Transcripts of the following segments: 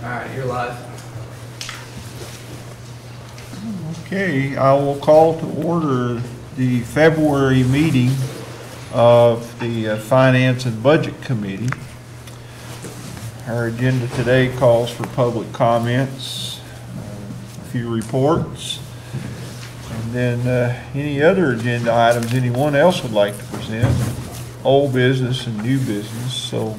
All right, you're live. Okay, I will call to order the February meeting of the Finance and Budget Committee. Our agenda today calls for public comments, a few reports, and then any other agenda items anyone else would like to present, old business and new business. So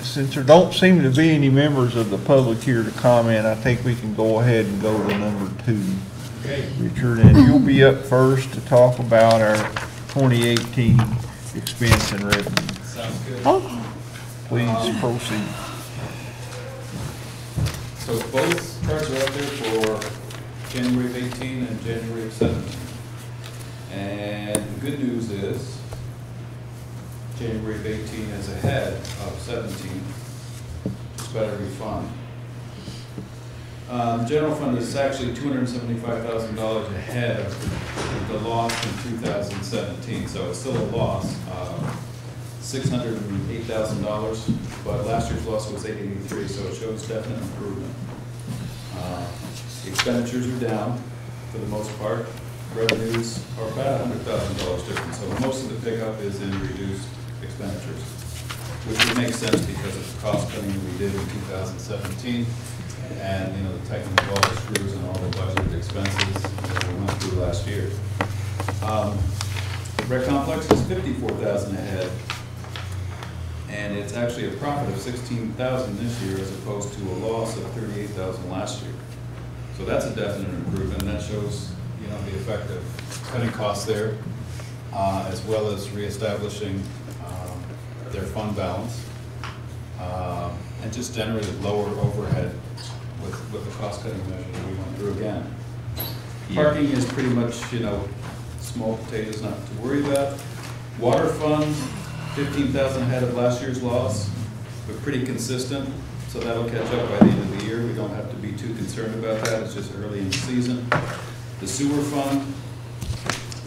since there don't seem to be any members of the public here to comment, I think we can go ahead and go to number 2. Okay. Richard, and you'll be up first to talk about our 2018 expense and revenue. Sounds good. Please proceed. So both charts are out there for January of 18 and January of 17. And the good news is January of 18 is ahead of 17, just about every fund. General fund is actually $275,000 ahead of the loss in 2017, so it's still a loss of $608,000, but last year's loss was $883, so it shows definite improvement. Expenditures are down for the most part. Revenues are about $100,000 different, so most of the pickup is in reduced expenditures, which would make sense because of the cost cutting we did in 2017. And, you know, the tightening of all the screws and all the budgeted expenses that we went through last year. Rec complex is $54,000 ahead, and it's actually a profit of $16,000 this year as opposed to a loss of $38,000 last year. So that's a definite improvement. That shows, you know, the effect of cutting costs there, as well as reestablishing their fund balance, and just generally lower overhead with the cost-cutting measure that we went through again. Parking is pretty much, you know, small potatoes, not to worry about. Water fund, $15,000 ahead of last year's loss, but pretty consistent, so that'll catch up by the end of the year. We don't have to be too concerned about that. It's just early in the season. The sewer fund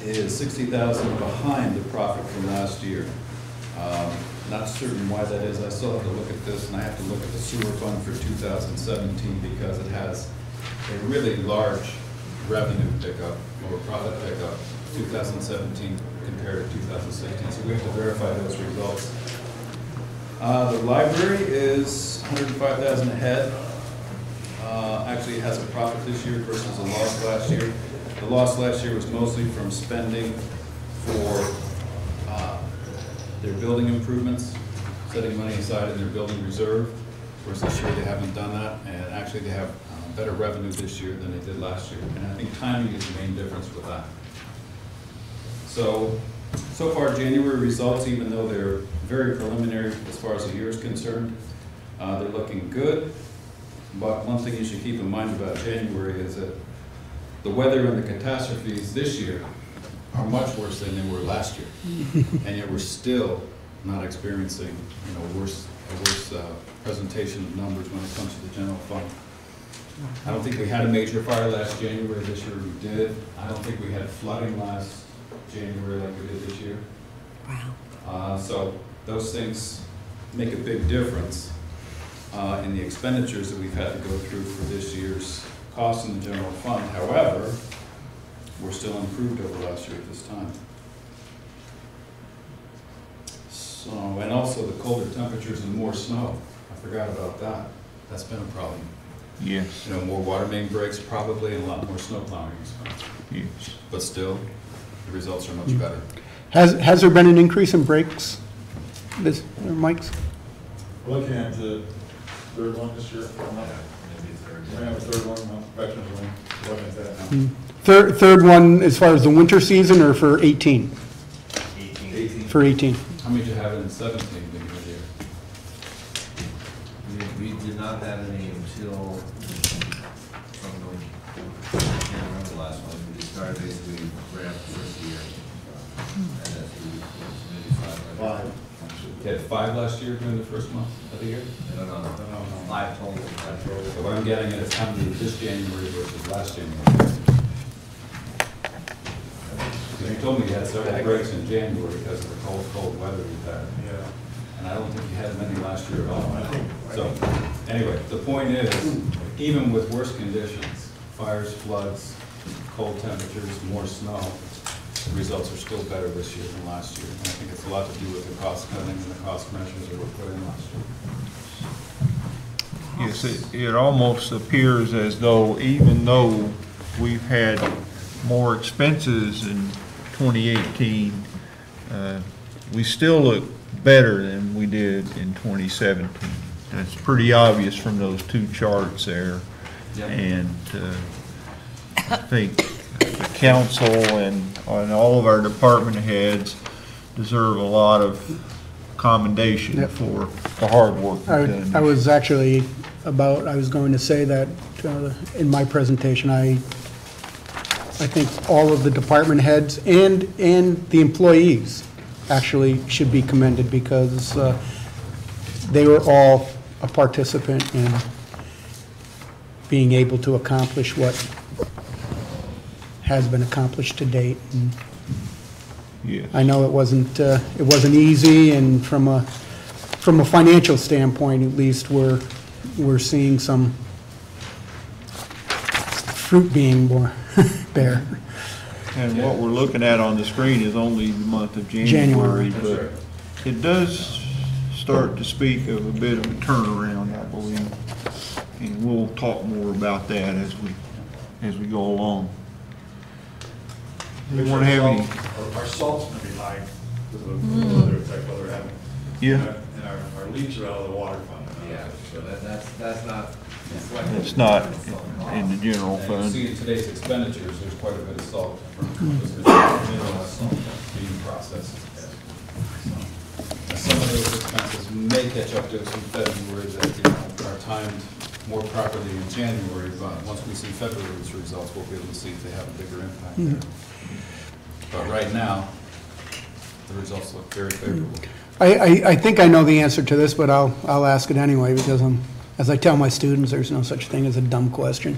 is $60,000 behind the profit from last year. Not certain why that is. I still have to look at this, and I have to look at the sewer fund for 2017 because it has a really large revenue pickup or profit pickup 2017 compared to 2016. So we have to verify those results. The library is $105,000 ahead. Actually, it has a profit this year versus a loss last year. The loss last year was mostly from spending for their building improvements, setting money aside in their building reserve. Of course, this year they haven't done that, and actually they have better revenue this year than they did last year. And I think timing is the main difference with that. So far January results, even though they're very preliminary as far as the year is concerned, they're looking good. But one thing you should keep in mind about January is that the weather and the catastrophes this year are much worse than they were last year, and yet we're still not experiencing, you know, a worse presentation of numbers when it comes to the general fund. I don't think we had a major fire last January. This year we did. I don't think we had flooding last January like we did this year. Wow. So those things make a big difference in the expenditures that we've had to go through for this year's costs in the general fund. However, we're still improved over last year at this time. So, and also the colder temperatures and more snow. I forgot about that. That's been a problem. Yes. You know, more water main breaks probably, and a lot more snow plowing expense. Yes. But still, the results are much better. Has there been an increase in breaks, Mike's? Looking at the third one this year, we have a third one, veterans one. Looking at that now. Third one as far as the winter season, or for 18? 18. For 18. How many did you have in 17 beginning of the year? We did not have any until, I can't remember the last one. We started basically right after the first year. And that's maybe 5. You had 5 last year during the first month of the year? No. 5 total. So what I'm getting at is how many this January versus last January. Because you told me you had several breaks in January because of the cold weather we've had. Yeah. and I don't think you had many last year at all. So, anyway, the point is, even with worse conditions, fires, floods, cold temperatures, more snow, the results are still better this year than last year. And I think it's a lot to do with the cost cutting and the cost measures that were put in last year. Yes, it almost appears as though, even though we've had more expenses in 2018, we still look better than we did in 2017. That's pretty obvious from those two charts there. Yep. And I think the council and all of our department heads deserve a lot of commendation Yep. for the hard work done. I was actually I was going to say that in my presentation. I think all of the department heads and the employees actually should be commended, because they were all a participant in being able to accomplish what has been accomplished to date. And Yes. I know it wasn't easy, and from a financial standpoint, at least, we're seeing some fruit being bare. And what we're looking at on the screen is only the month of January. January, but it does start to speak of a bit of a turnaround, I believe. And we'll talk more about that as we go along. You want to have any? Our salt's gonna be high because of the weather effect we're having. Yeah. And our leaks are out of the water fund. Yeah, so that's not. It's not in the general And you fund. see in today's expenditures, there's quite a bit of salt from this mineral salt being processed. So, some of those expenses may catch up to us in February that, are timed more properly in January, but once we see February's results, we'll be able to see if they have a bigger impact there. But right now, the results look very favorable. I think I know the answer to this, but I'll ask it anyway, because as I tell my students, there's no such thing as a dumb question.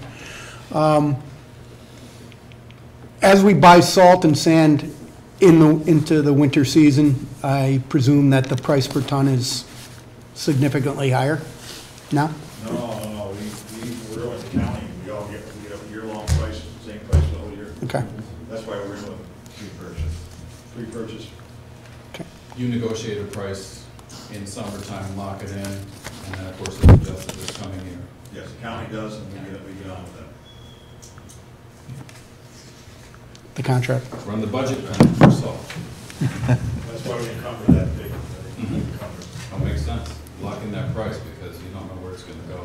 As we buy salt and sand into the winter season, I presume that the price per ton is significantly higher? No? No, we're with the county, we get a year-long price, same price the whole year. Okay. That's why we're doing free purchase. Okay. You negotiate a price in summertime, lock it in, and then, of course, it's adjusted this coming year. Yes, the county does, and we get on with that. The contract. Run the budget for salt. That's why we encumber that big. That makes sense. Lock in that price because you don't know where it's gonna go.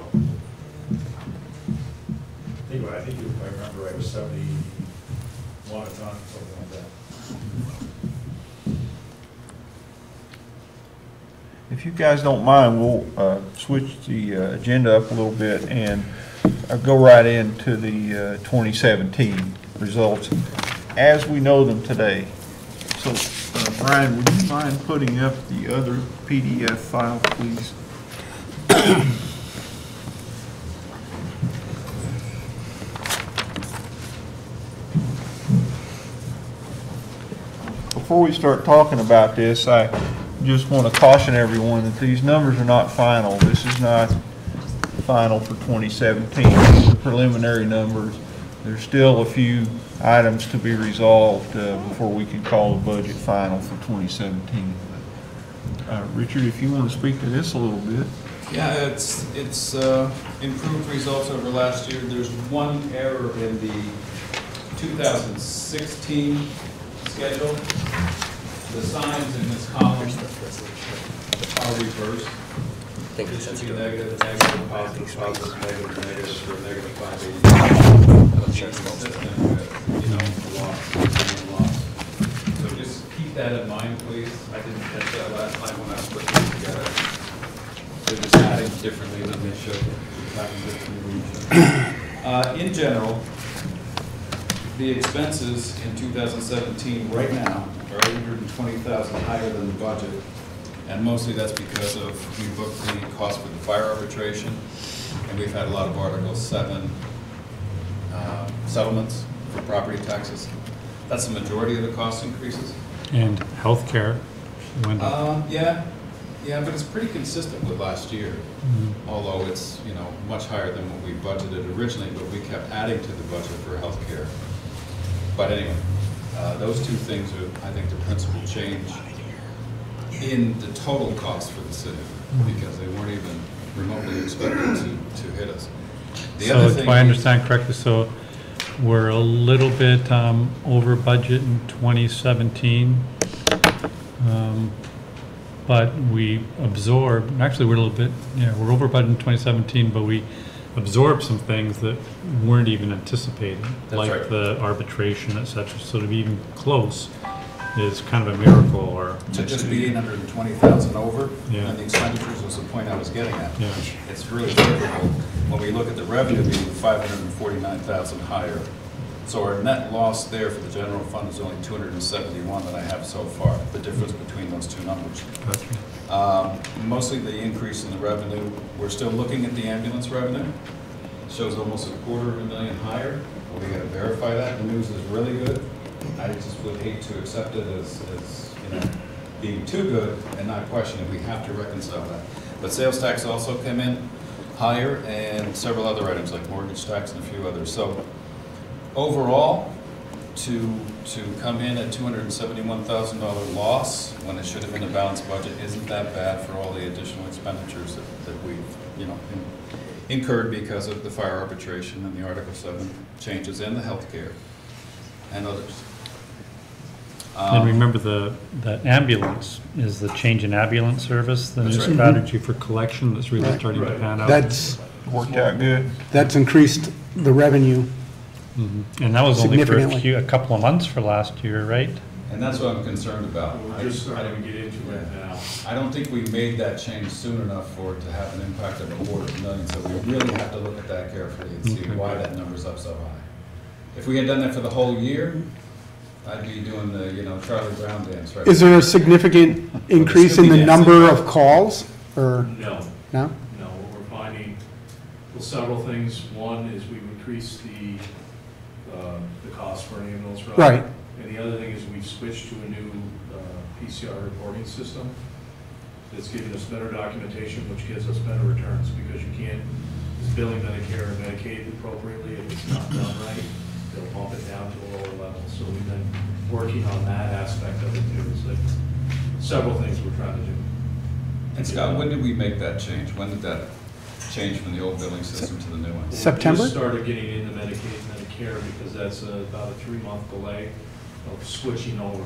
I think if I remember right, it was 71 a ton, something like that. If you guys don't mind, we'll switch the agenda up a little bit and go right into the 2017 results as we know them today. So, Brian, would you mind putting up the other PDF file, please? Before we start talking about this, I just want to caution everyone that these numbers are not final. This is not final for 2017. These are preliminary numbers. There's still a few items to be resolved before we can call the budget final for 2017. Richard, if you want to speak to this a little bit. Yeah, it's improved results over last year. There's one error in the 2016 schedule. The signs in this column are reversed. It should be negative, negative, positive, positive, negative, negative, for negative 580. That'll be consistent with, the loss. So just keep that in mind, please. I didn't catch that last time when I was putting it together. They're just adding differently than they should. In general, the expenses in 2017 right now are $820,000 higher than the budget. And mostly that's because we booked the cost for the fire arbitration, and we've had a lot of Article 7 settlements for property taxes. That's the majority of the cost increases. And healthcare went up. Yeah, Yeah, but it's pretty consistent with last year, although it's, you know, much higher than what we budgeted originally, but we kept adding to the budget for healthcare. But anyway, those two things are, I think, the principal change in the total cost for the city, because they weren't even remotely expected to hit us. The other So thing if I understand correctly, so we're a little bit over budget in 2017, but we absorbed, actually we're a little bit, yeah, we're over budget in 2017, but we absorbed some things that weren't even anticipated, That's like right. the arbitration, et cetera. So to be even close is kind of a miracle, or To just be 820,000 over, Yeah. and the expenditures was the point I was getting at. Yeah. It's really favorable when we look at the revenue being 549,000 higher. So our net loss there for the general fund is only 271 that I have so far, the difference between those two numbers. Mostly the increase in the revenue, we're still looking at the ambulance revenue. Shows almost $250,000 higher. We gotta verify that. The news is really good. I just would hate to accept it as, you know, being too good and not question it. We have to reconcile that. But sales tax also came in higher, and several other items like mortgage tax and a few others. So overall, to come in at $271,000 loss when it should have been a balanced budget isn't that bad for all the additional expenditures that we've, you know, incurred because of the fire arbitration and the Article 7 changes and the healthcare and others. And remember the ambulance is the change in ambulance service, the new That's right. strategy for collection that's really Right. starting to pan out. That's Worked out good. increased the revenue. And that was only for Significantly. a couple of months for last year, right? And that's what I'm concerned about. We're just starting to get into it now. I don't think we made that change soon enough for it to have an impact of $250,000, so we really have to look at that carefully and see Okay. why that number's up so high. If we had done that for the whole year, I'd be doing the, you know, Charlie Brown dance, right? Is there a significant increase in the number of calls, or No, no? no, what we're finding, well, several things. One is we've increased the cost for an ambulance ride. Right. And the other thing is we've switched to a new PCR reporting system that's giving us better documentation, which gives us better returns, because you can't, it's billing Medicare and Medicaid appropriately. If it's not done right, they'll bump it down to a lower level. So we've been working on that aspect of it too. It's like several things we're trying to do. And Scott, when did we make that change? When did that change from the old billing system to the new one? September? We just started getting into Medicaid and Medicare because that's about a 3-month delay of switching over.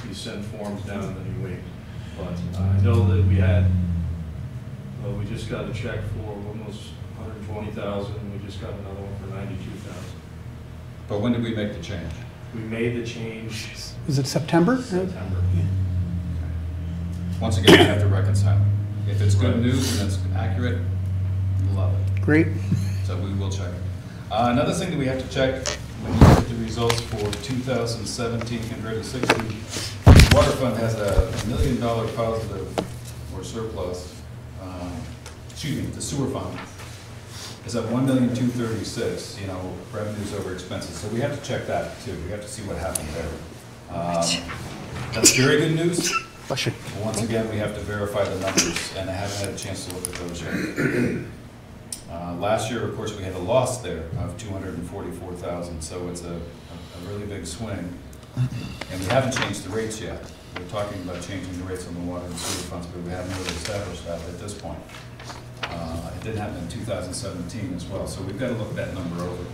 You send forms down and then you wait. But I know that we just got a check for almost 120,000. We just got another one for 92,000. But when did we make the change? We made the change Is it September? September. Once again, we have to reconcile it. If it's good news and it's accurate, love it. Great. So we will check it. Another thing that we have to check when you look at the results for 2017 compared to 16, the water fund has a $1 million positive or surplus. Excuse me, the sewer fund is at $1,236,000, you know, revenues over expenses. So we have to check that too. We have to see what happened there. That's very good news. Bless you. But once again, we have to verify the numbers, and I haven't had a chance to look at those yet. Last year, of course, we had a loss there of $244,000, so it's a really big swing. And we haven't changed the rates yet. We're talking about changing the rates on the water and sewer funds, but we haven't really established that at this point. It didn't happen in 2017 as well, so we've got to look that number over.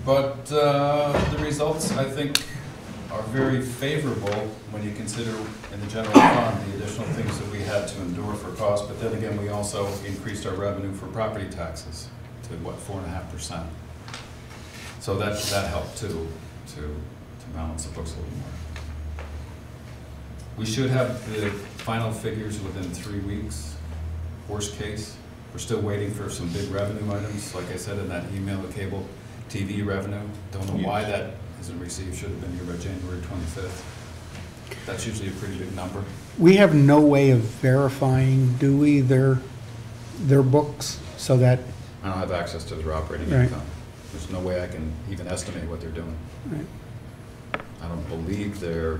But the results, I think, are very favorable when you consider in the general fund the additional things that we had to endure for cost, but then again, we also increased our revenue for property taxes to, what, 4.5%. So that helped too, to balance the books a little more. We should have the final figures within 3 weeks, worst case. We're still waiting for some big revenue items, like I said in that email, the cable TV revenue. Don't know why that isn't received, should have been here by January 25th. That's usually a pretty big number. We have no way of verifying, do we, their books, so that, I don't have access to their operating Right. income. There's no way I can even estimate what they're doing. Right. I don't believe they're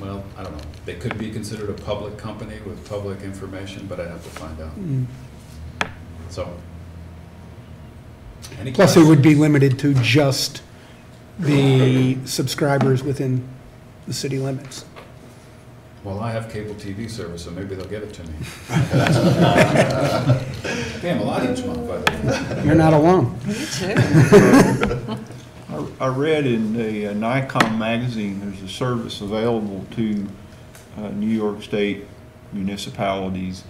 Well, I don't know. They could be considered a public company with public information, but I'd have to find out. So. Any Plus, it would be questions? limited to just the subscribers within the city limits. Well, I have cable TV service, so maybe they'll get it to me. I pay them a lot each month, by the way. You're not alone. I read in the Nikon magazine, there's a service available to New York State municipalities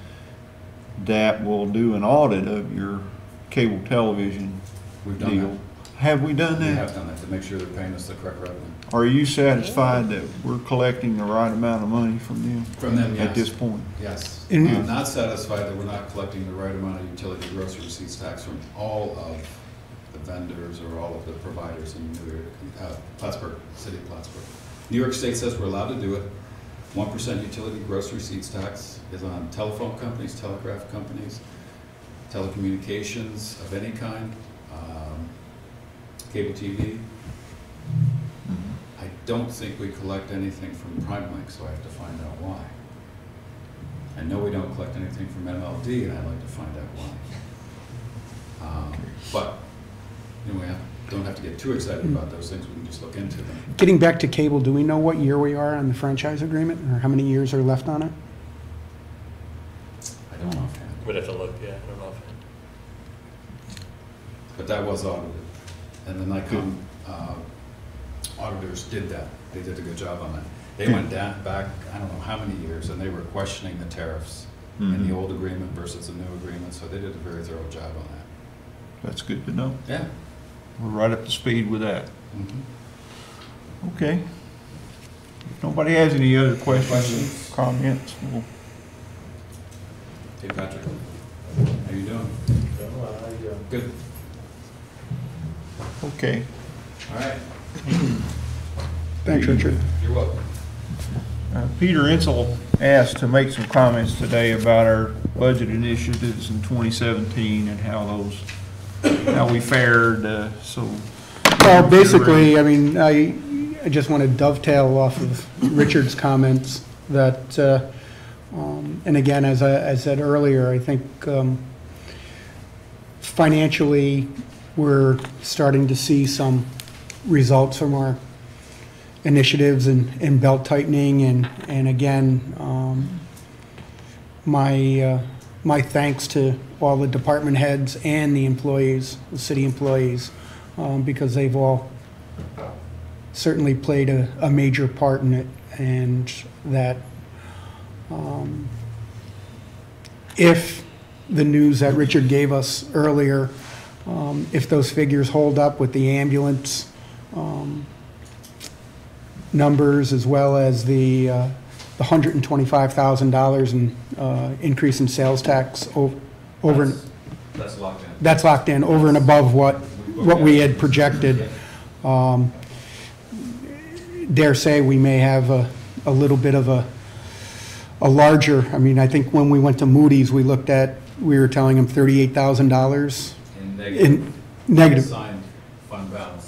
that will do an audit of your cable television We've done deal. that. Have we done We that? have done that to make sure they're paying us the correct revenue. Are you satisfied that we're collecting the right amount of money from them? From them, yes. At this point? Yes. And- I'm not satisfied that we're not collecting the right amount of utility grocery receipts tax from all of the vendors or all of the providers in Plattsburgh, City of Plattsburgh. New York State says we're allowed to do it. 1% utility gross receipts tax is on telephone companies, telegraph companies, telecommunications of any kind, cable TV. I don't think we collect anything from PrimeLink, so I have to find out why. I know we don't collect anything from MLD, and I'd like to find out why. But, you know, don't have to get too excited about those things, we can just look into them. Getting back to cable, do we know what year we are on the franchise agreement, or how many years are left on it? I don't know offhand, Would have to look, yeah, I don't know. but that was audited. And the Nikon auditors did that. They did a good job on that. They went back, I don't know how many years, and they were questioning the tariffs in the old agreement versus the new agreement, so they did a very thorough job on that. That's good to know. Yeah. We're right up to speed with that. Okay. If nobody has any other questions or comments, we'll Hey, Patrick, how you doing? Good. okay. All right. Thanks, Richard. You're welcome. Peter Insel asked to make some comments today about our budget initiatives in 2017 and how we fared, so. Well, basically, I mean, I just want to dovetail off of Richard's comments that, and again, as I said earlier, I think financially, we're starting to see some results from our initiatives and belt tightening, and again, my thanks to all the department heads and the employees, the city employees, because they've all certainly played a major part in it, and that if the news that Richard gave us earlier, if those figures hold up with the ambulance numbers, as well as the $125,000 in increase in sales tax over. That's locked in. That's locked in, over and above what we had projected. Dare say we may have a little bit of a larger, I mean, I think when we went to Moody's, we were telling them $38,000 in negative Assigned fund balance.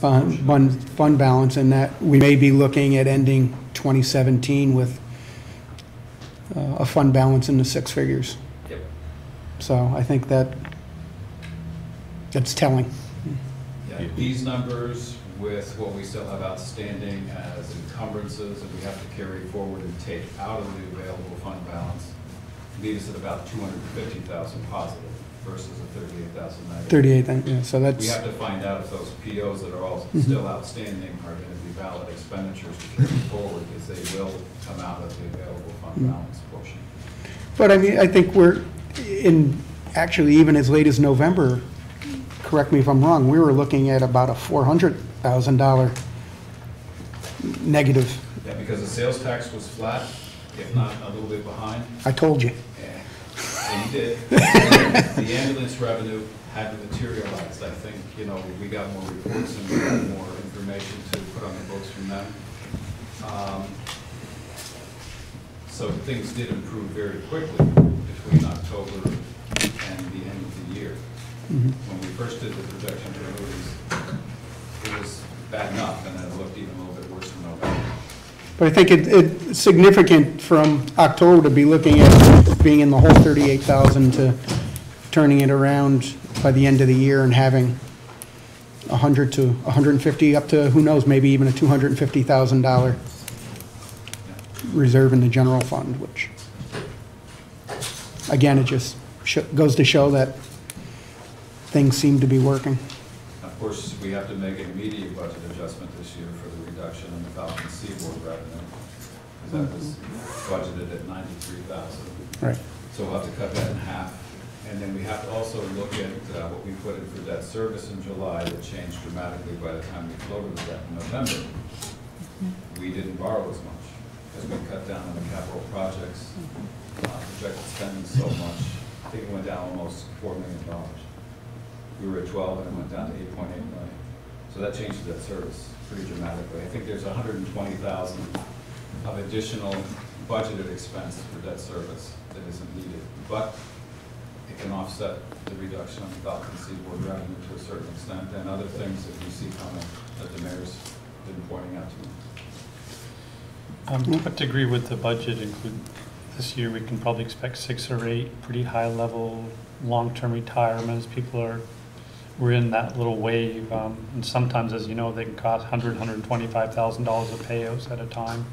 fund balance, and that we may be looking at ending 2017 with a fund balance in the six figures. Yep. So I think that's telling. Yeah, these numbers with what we still have outstanding as encumbrances and we have to carry forward and take out of the available fund balance leave us at about 250,000 positive versus a 38,000 negative. 38, yeah, so We that's, have to find out if those POs that are all still outstanding are going to be valid expenditures to carry forward, because they will come out of the available fund balance portion. but I mean, I think we're actually, even as late as November, correct me if I'm wrong, we were looking at about a $400,000 negative. Yeah, because the sales tax was flat, if not a little bit behind. I told you. And you did. The ambulance revenue had to materialize. I think, you know, we got more reports and we got more information to put on the books from them. So things did improve very quickly between October and the end of the year. When we first did the projection for Moody's, it was bad enough, and then it looked even a little bit worse in November. But I think it's significant from October to be looking at being in the whole 38,000 to turning it around by the end of the year and having 100 to 150, up to, who knows, maybe even a $250,000 reserve in the general fund, which, again, it just goes to show that things seem to be working. Of course, we have to make an immediate budget adjustment this year for the reduction in the Falcon Seaboard revenue, because that was budgeted at 93,000. Right. So we'll have to cut that in half. And then we have to also look at what we put in for debt service in July that changed dramatically by the time we floated the debt in November. We didn't borrow as much because we cut down on the capital projects, projected spending so much. I think it went down almost $4 million. We were at 12 and it went down to 8.8 million. So that changed the debt service pretty dramatically. I think there's 120,000 of additional budgeted expense for debt service that isn't needed. But it can offset the reduction of the Falcon Seaboard revenue to a certain extent and other things that we see coming that the mayor's been pointing out to me. What degree would the budget include? This year we can probably expect 6 or 8 pretty high level long-term retirements. We're in that little wave, and sometimes, as you know, they can cost $100,000, $125,000 of payouts at a time.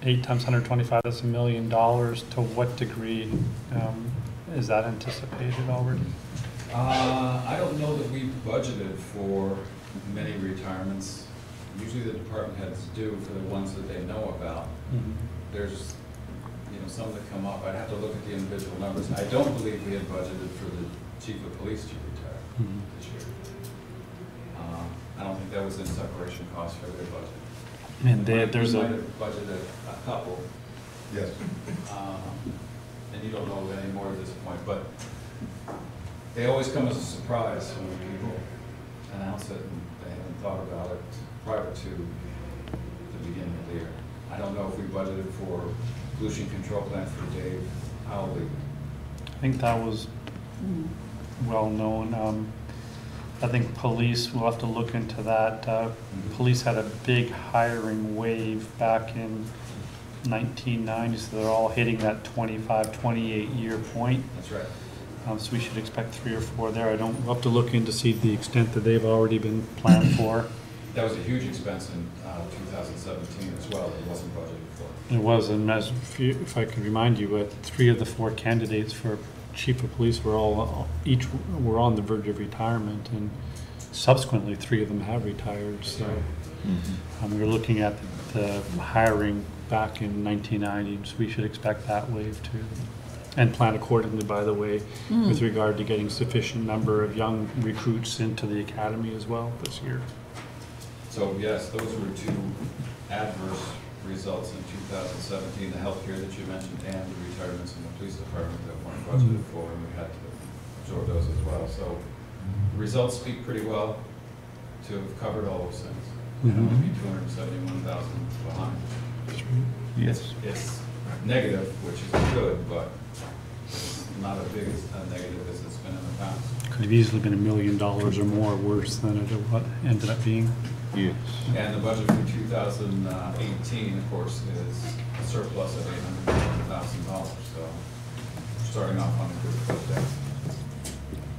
8 times 125, that's $1 million. To what degree is that anticipated already? I don't know that we budgeted for many retirements. Usually the department heads do for the ones that they know about. There's, some that come up. I'd have to look at the individual numbers. I don't believe we had budgeted for the chief of police to retire this year. I don't think that was in separation costs for their budget. And We there's might a have budgeted a couple. Yes. And you don't know any more at this point, but they always come as a surprise when people announce it and they haven't thought about it prior to the beginning of the year. I don't know if we budgeted for pollution control plan for Dave Howley. I think that was well known. I think police, we'll have to look into that. Police had a big hiring wave back in 1990, so they're all hitting that 25, 28 year point. That's right. So we should expect 3 or 4 there. We'll have to look in to see the extent that they've already been planned for. That was a huge expense in 2017 as well. It wasn't budgeted for. It was, and if I could remind you, 3 of the 4 candidates for chief of police were each were on the verge of retirement, and subsequently 3 of them have retired. So we're looking at the hiring back in 1990, so we should expect that wave too. And plan accordingly, by the way, with regard to getting sufficient number of young recruits into the academy as well this year. So yes, those were 2 adverse results in 2017, the healthcare that you mentioned and the retirements in the police department that weren't budgeted for, and we had to absorb those as well. So the results speak pretty well to have covered all those things. And only be 271,000 behind. Yes. It's negative, which is good, but it's not as big a negative as it's been in the past. Could have easily been $1 million or more worse than what ended up being. Yes. And the budget for 2018, of course, is a surplus of $801,000. So starting off on a good foot there.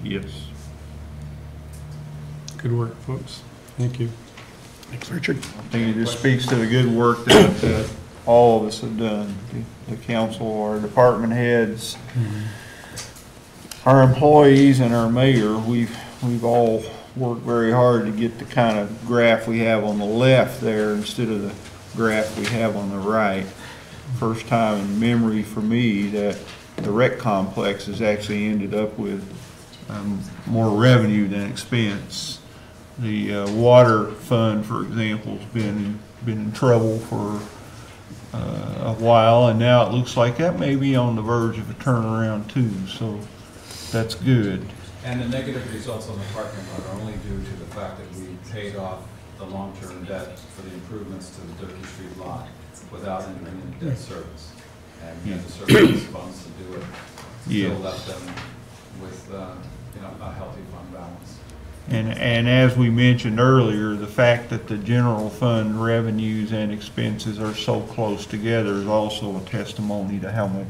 Yes. Good work, folks. Thank you. Thanks, Richard. I think it just speaks to the good work that all of us have done. The council, our department heads, our employees, and our mayor. We've all worked very hard to get the kind of graph we have on the left there instead of the graph we have on the right. First time in memory for me that the rec complex has actually ended up with more revenue than expense. The water fund, for example, has been in trouble for a while, and now it looks like that may be on the verge of a turnaround too. So that's good. And the negative results on the parking lot are only due to the fact that we paid off the long-term debt for the improvements to the Durkee Street lot without entering into debt service. And we had the service funds to do it. Still left them with a healthy fund balance. And as we mentioned earlier, the fact that the general fund revenues and expenses are so close together is also a testimony to how much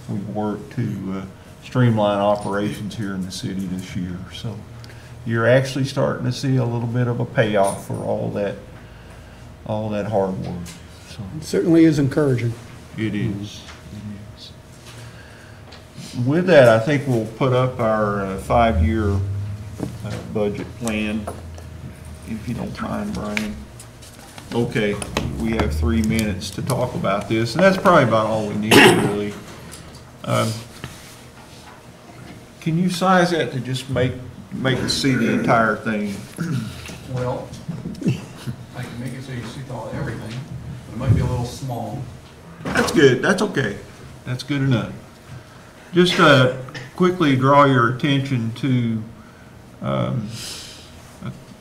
we've worked to streamline operations here in the city this year. So you're actually starting to see a little bit of a payoff for all that hard work. So It certainly is encouraging. it is. It is. With that, I think we'll put up our 5-year budget plan, if you don't mind, Brian. Okay, we have 3 minutes to talk about this, and that's probably about all we need, really. Can you size that to just make us see the entire thing? Well, I can make it so you see everything, but it might be a little small. That's good, that's okay. That's good enough. Just quickly draw your attention to a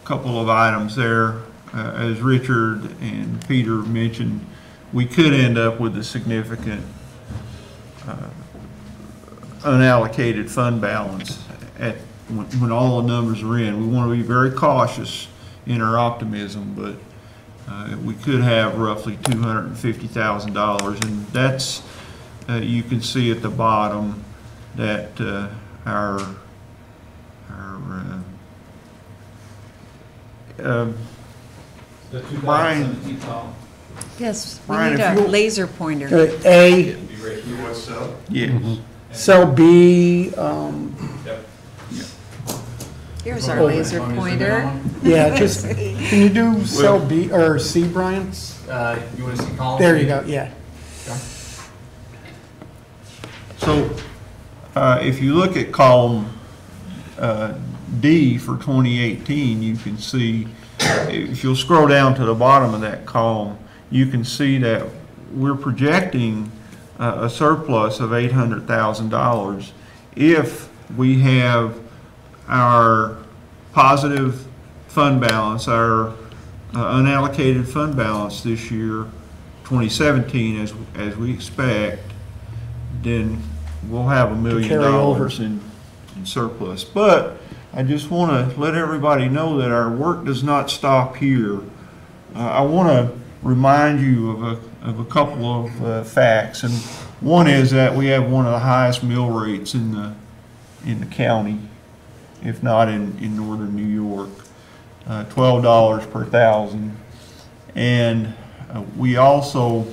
couple of items there. As Richard and Peter mentioned, we could end up with a significant unallocated fund balance when all the numbers are in. We want to be very cautious in our optimism, but we could have roughly $250,000, and that's you can see at the bottom that our Brian, Yes, we Brian, need if a you'll- laser pointer. A, yes. cell B, Here's our laser Want me to zoom in pointer. on one? yeah, just, can you do cell B, or C, Brian? You want to see column? There C? you go, yeah. So if you look at column D for 2018, you can see, if you'll scroll down to the bottom of that column, you can see that we're projecting a surplus of $800,000 if we have our positive fund balance, our unallocated fund balance this year, 2017, as we expect, then we'll have $1 million carry over. in surplus. But I just want to let everybody know that our work does not stop here. I want to remind you of a couple of facts, and one is that we have one of the highest mill rates in the county, if not in northern New York, $12 per thousand. And we also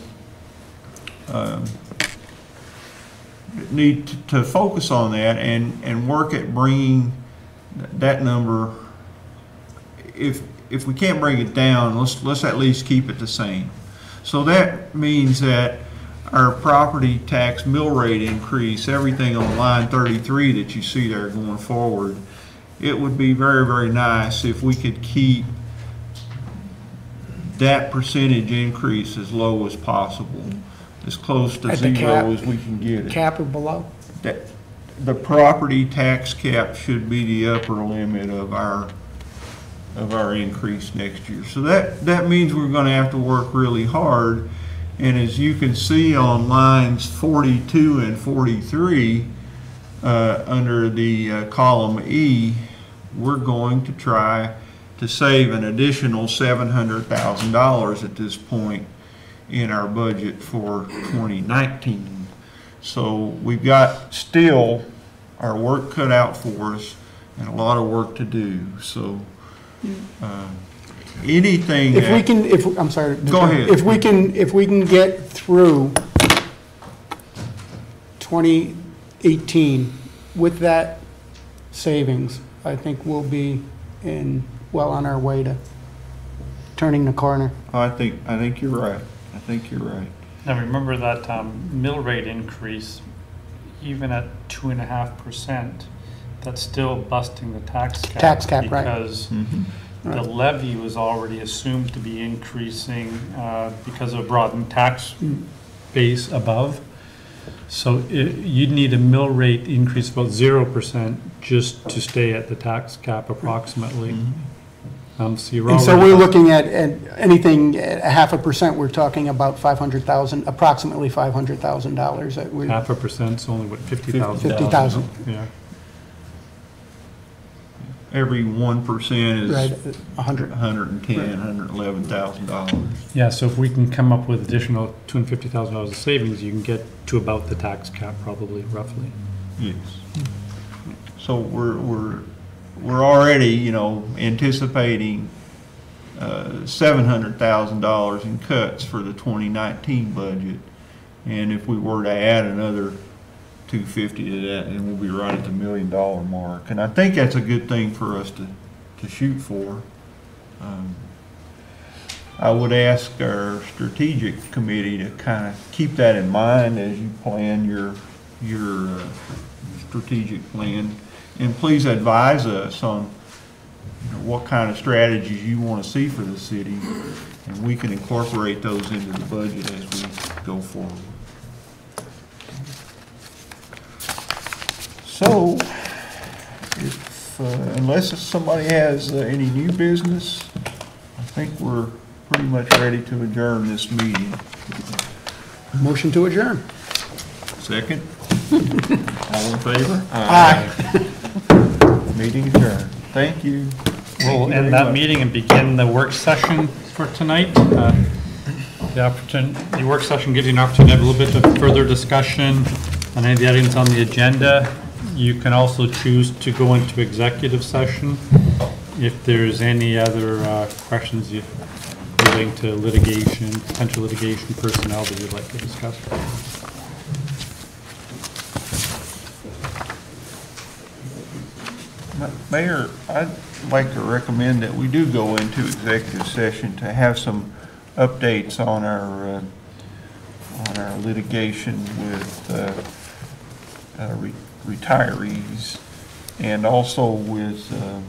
need to focus on that and work at bringing that number, if we can't bring it down, let's at least keep it the same. So that means that our property tax mill rate increase, everything on line 33 that you see there going forward, it would be very, very nice if we could keep that percentage increase as low as possible, as close to At the zero cap. as we can get it. Cap or below? That the property tax cap should be the upper limit of our increase next year. So that means we're going to have to work really hard. And as you can see on lines 42 and 43, under the column E, we're going to try to save an additional $700,000 at this point in our budget for 2019. So we've got still our work cut out for us and a lot of work to do. So anything If we that, can, I'm sorry. Go ahead. If we can get through 2018 with that savings, I think we'll be well on our way to turning the corner. I think you're right. I think you're right. Now, remember that mill rate increase, even at 2.5%, that's still busting the tax cap. Tax cap, right. Because the levy was already assumed to be increasing because of a broadened tax base above. So you'd need a mill rate increase of about 0% just to stay at the tax cap approximately. So you're And so already we're looking at anything at 0.5%, we're talking about $500,000, approximately $500,000 that we're. 0.5%, is only what, 50,000? 50,000. Yeah. every 1% Right, is 100. $111,000. Yeah, so if we can come up with additional $250,000 of savings, you can get to about the tax cap probably, roughly. Yes. So we're already, you know, anticipating $700,000 in cuts for the 2019 budget. And if we were to add another 250 to that, then we'll be right at the $1 million mark. And I think that's a good thing for us to shoot for. I would ask our strategic committee to kind of keep that in mind as you plan your strategic plan. And please advise us on, you know, what kind of strategies you want to see for the city, and we can incorporate those into the budget as we go forward. So, if, unless somebody has any new business, I think we're pretty much ready to adjourn this meeting. Motion to adjourn. Second? All in favor? Aye. Meeting adjourned. Thank you. We'll end that meeting and begin the work session for tonight. The work session gives you an opportunity to have a little bit of further discussion on any of the items on the agenda. You can also choose to go into executive session if there's any other questions relating to litigation, potential litigation, personnel that you'd like to discuss. Mayor, I'd like to recommend that we do go into executive session to have some updates on our litigation with retirees, and also with the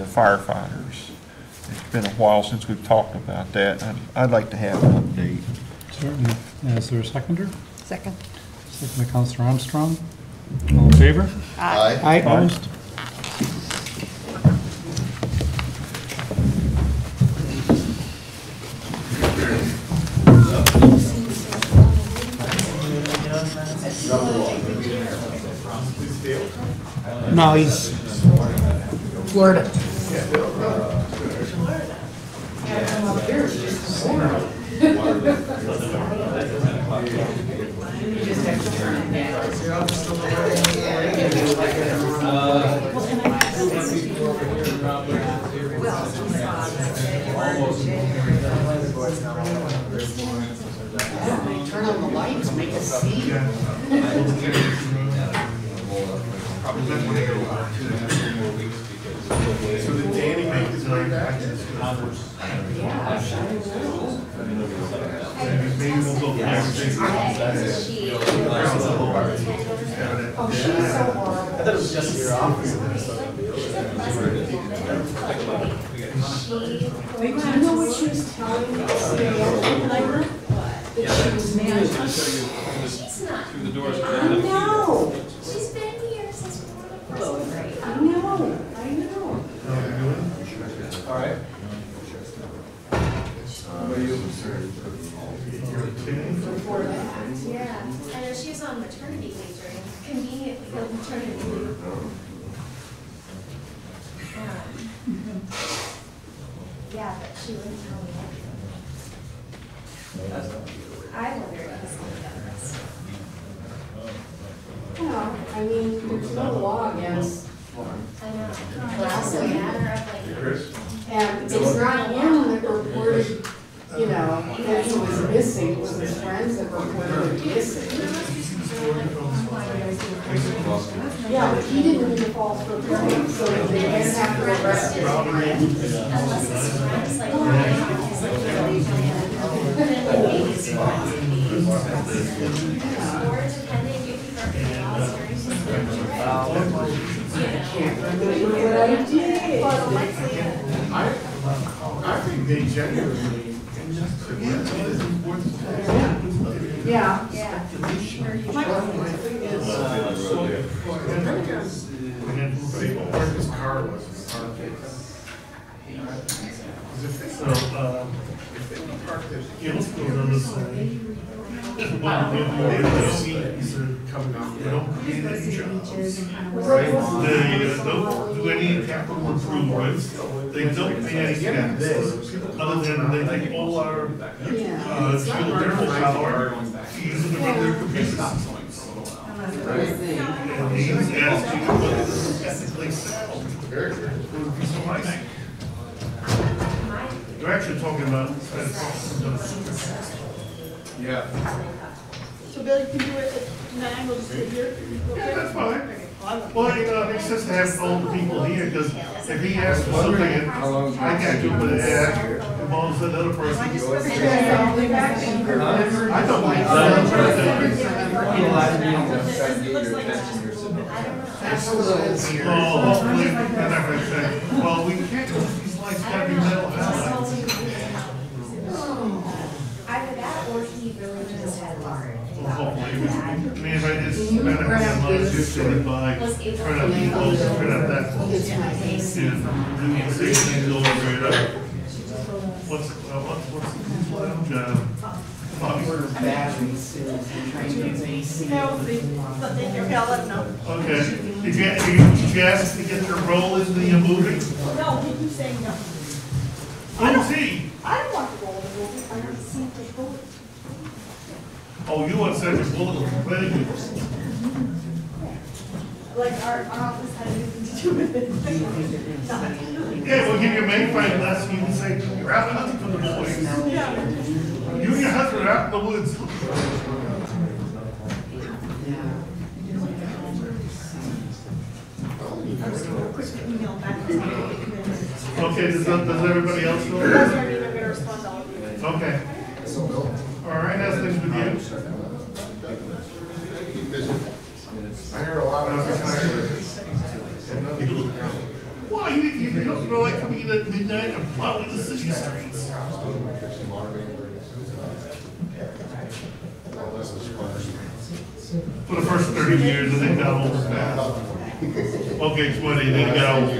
firefighters. It's been a while since we've talked about that. I'd like to have an update. Certainly. Is there a seconder? Second. Second by Councilor Armstrong. All in favor? Aye. Opposed? No, he's Florida. Turn on the lights, make a scene. So did Danny make his way back to the conference? Maybe we'll go back. Oh, she's so horrible. I thought it was just your office. Wait, do you know what she was telling me? That she was mad. Through the doors. I know. She's been here since we were the first grade. I know. All right. Yeah, I know she was on maternity leave during, conveniently, maternity leave. Yeah, but she wouldn't tell me everything. I wonder if he's gonna get this. Well, I mean, there's no law against, I know. It's also a matter of like, and it's not him that reported, you know, that he was missing, it was his friends that reported him missing. Yeah, but he didn't even fall for prison, so they didn't have to arrest his friend. unless his friends like, he's like, really plan. Then maybe it's fine. Or depending if you've already lost or if she's been But I did. But likely, I think they genuinely. Yeah. yeah. Where his car was. So, if they parked it, let's go on this side. Well, maybe see it, he said, coming off, they don't create any jobs. Right. They don't do any capital improvements, they don't pay any taxes, other than they take all our geothermal power, use it to run their computers. And he's asking whether this is ethically sound. Very good. It would be so nice. They're actually talking about Yeah. So Bill, you can do it at 9, we'll just sit here? yeah, that's fine. Well, you know, it makes sense to have all the people here, because if he asks for something and I can't do what it asks, if all of a sudden the other person. I don't believe well, hopefully, they're not gonna say, well, we can't, these lights gotta be metal halides. Either that or he really just had large. Well, hopefully, I mean, if I just spend a couple months just sitting by, turn up these bulbs, turn up that bulb, and do the same thing over it up. What's the lounge, Batteries soon, trying to use AC. No, but then you're gonna let them know. okay, did you ask to get your role in the movie? No, he keeps saying no. Who's he? I don't want to roll the movie, I want to see the bullet. Oh, you want Sandra Bullock, very good. Like our office had anything to do with it. Yeah, we'll give you a mainframe lesson, you can say, you're out hunting for the boys. Yeah. You and your husband are out in the woods. I was going to quick email back to you. Okay, does everybody else know? That's what I mean, I'm going to respond to all of you. Okay. All right, how's things with you? I hear a lot of Why, you don't know like coming in at midnight and plowing the city streets? For the first 30 years, and then got old fast. Okay, 20, then got old.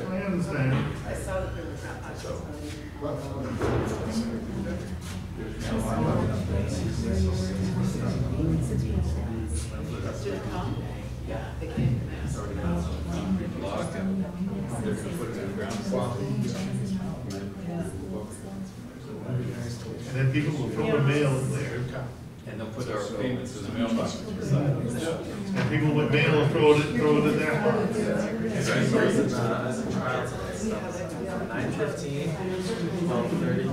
I understand. And then people will throw the mail in there. And they'll put our payments in the mailbox beside it. And people with mail will throw it in their box. 9:15, 12:30,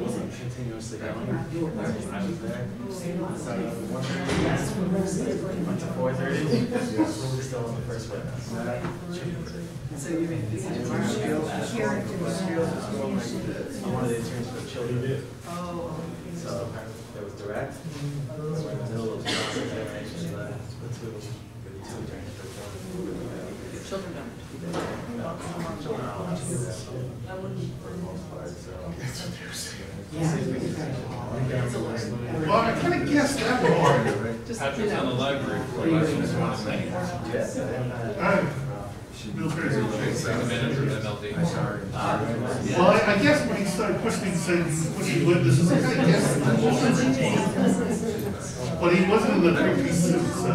wasn't continuously going. I was there. So 1:30, went to 4:30, still on the first witness. So you mean this is Marshfield? I'm one of the attorneys for children. Oh. So it was direct. So we're in the middle of the process there, actually, the two attorneys for children. Children don't. Children are allowed to do that for the most part, so. Well, I kind of guessed that part. Patrick's on the library for license one thing. Real crazy. The manager of MLD. Well, I guess when he started questioning, saying, pushing witnesses, I kind of guessed. But he wasn't in the creepy suit, so.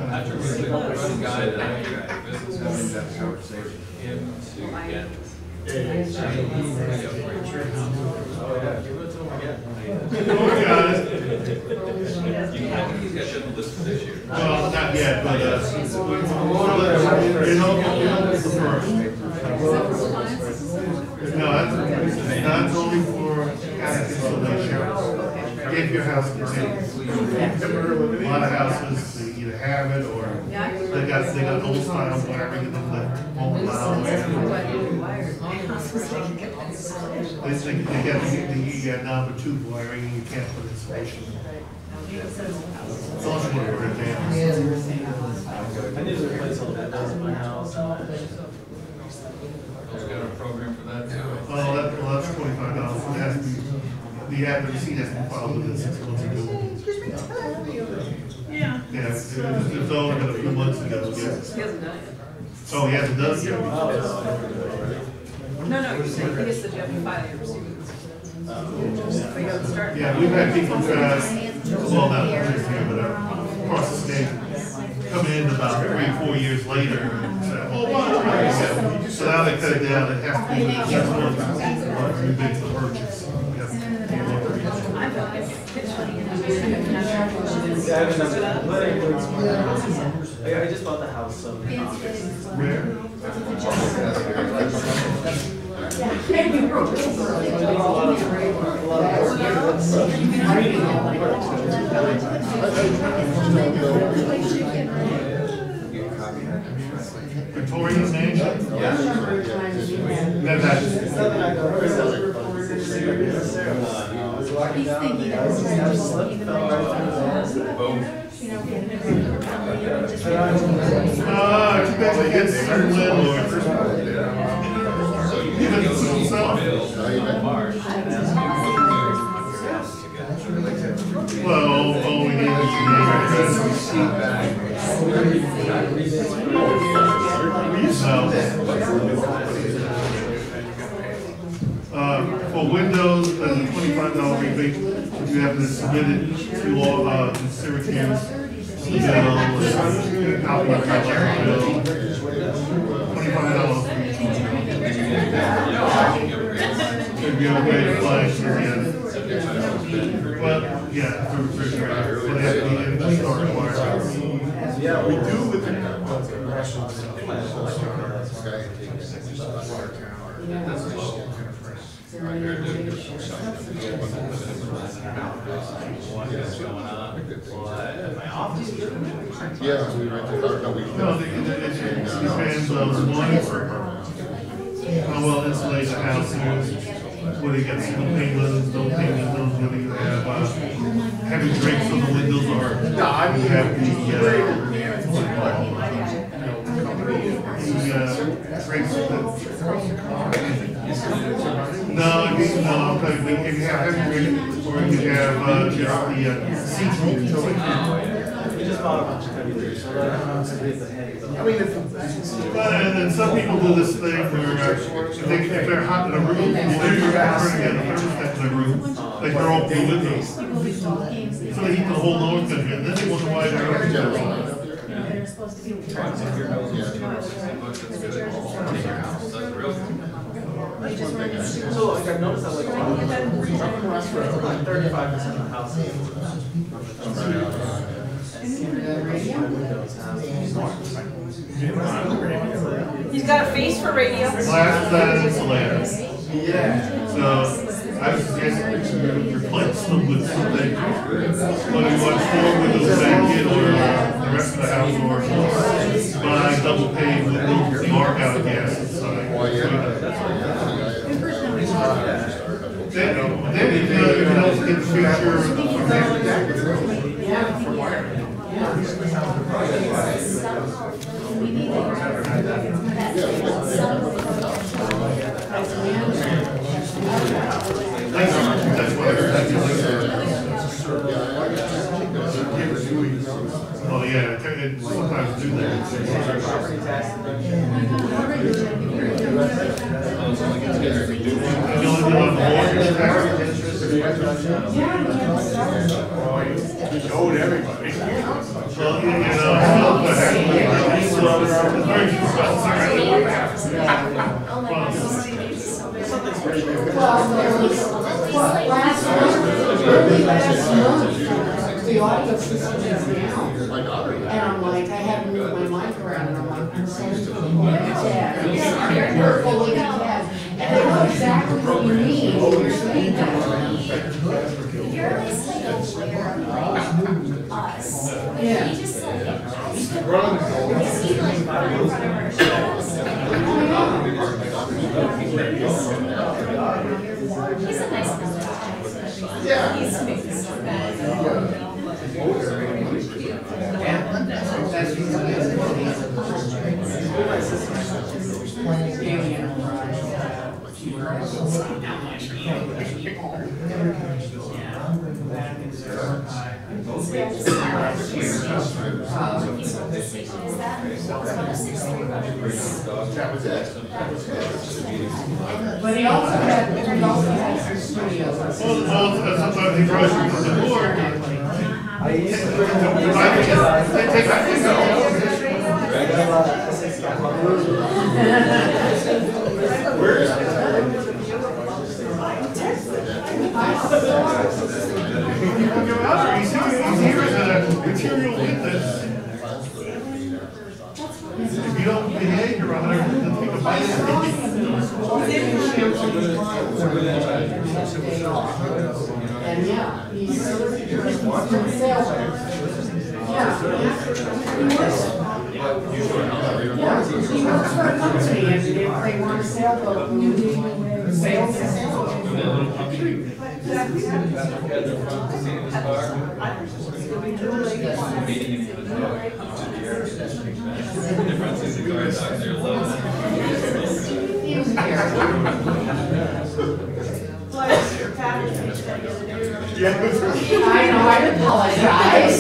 Patrick was the one guy that I gave the business having that conversation. Him to get. Oh, yeah, give it to him again. Oh, got it. I think he's got shit listed this year. Well, not yet, but, you know, it's the first. No, that's only for attic installation. If your house contains. A lot of houses, they either have it or they got old style wiring in them that won't allow it. They think they got number 2 wiring and you can't put insulation. It's also what we're advanced. I need to replace all the windows in my house. He's got a program for that too. Oh, that's $25. It has to be, the receipt has to be filed within 6 months of doing it. Yeah. Yeah, it's It's only been a few months ago, yes. He hasn't done it yet. Oh, he hasn't done it yet? No, you're saying, he gets the job in 5 years. But you haven't started. Yeah, we've had people try, well, not just here, but across the state, come in about 3 or 4 years later and say, oh, wow. So now they cut it down, it has to be within 6 months of you make the purchase. I just bought the house, so. Where? Victoria's name? Yeah. He's thinking of his You guys are getting certain landlords. Even some. Well, all we need is for Windows, there's a $25 rebate if you have to submit it to all Syracuse bill, a copy of the bill, $25 for each one. If you have a great flash, well, yeah, for sure. But they have to be in the store requirements. Yeah, we do with the Yeah, we rented, no, it depends on one, how well insulated the house is, whether you got single pane windows, double pane windows, whether you have heavy drapes on the windows, or you have the drapes that. No, if you have heavy drapes, or you have just the see-through. We just bought a bunch of heavy drapes, so I mean, and then some people do this thing where if they're hot in a room, they turn to get a thermostat in their room, they throw up the windows. So they heat the whole north country, and then they wonder why they're not jealous. They're supposed to be. so like I've noticed that like a lot of restaurants, like 35% of the houses. He's got a face for radio. Glass that insulator. Yeah. So I would suggest you replace them with something, whether you want 4 windows back in or the rest of the house, or buy double pane windows with the arc out gas inside. Then you can also get the future Oh yeah, it sometimes do that. You only do on the mortgage tax? showed everybody. Well, you know, the audio system is down. And I'm like, I haven't moved my mic around, and I'm like, I'm so sad. You're fully detached. And I know exactly what you mean when you're saying that. You're at least like aware of like us. Yeah. We just like, we see like right in front of our shows. He's a nice enough guy. Yeah. He's smooth. That was it. But he also had some studios. Well, sometimes he tries to use the board. Where is it? He's here as a material witness. If you don't behave, you're 100% think about And yeah, he's from Salem. Yeah. Yeah, he works for a company, and if they want to sailboat, sales and sailboat. I know, I apologize.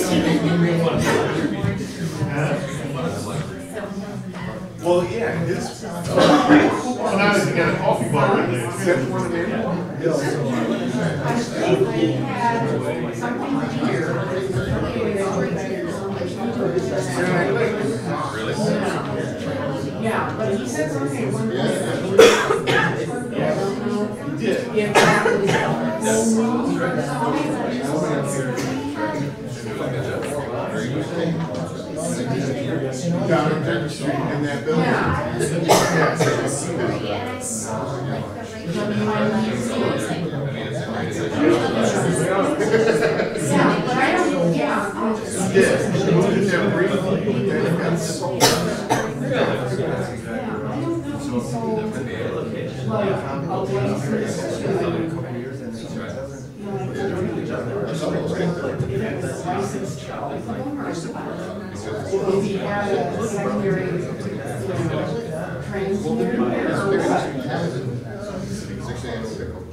well, yeah, it's. Well, now that you got a coffee bar in there. That's one of them. I think we had something here. Yeah, but he said something one day. Yeah, Down on Denver Street in that building. yeah, but I don't, yeah. If he had a secondary, training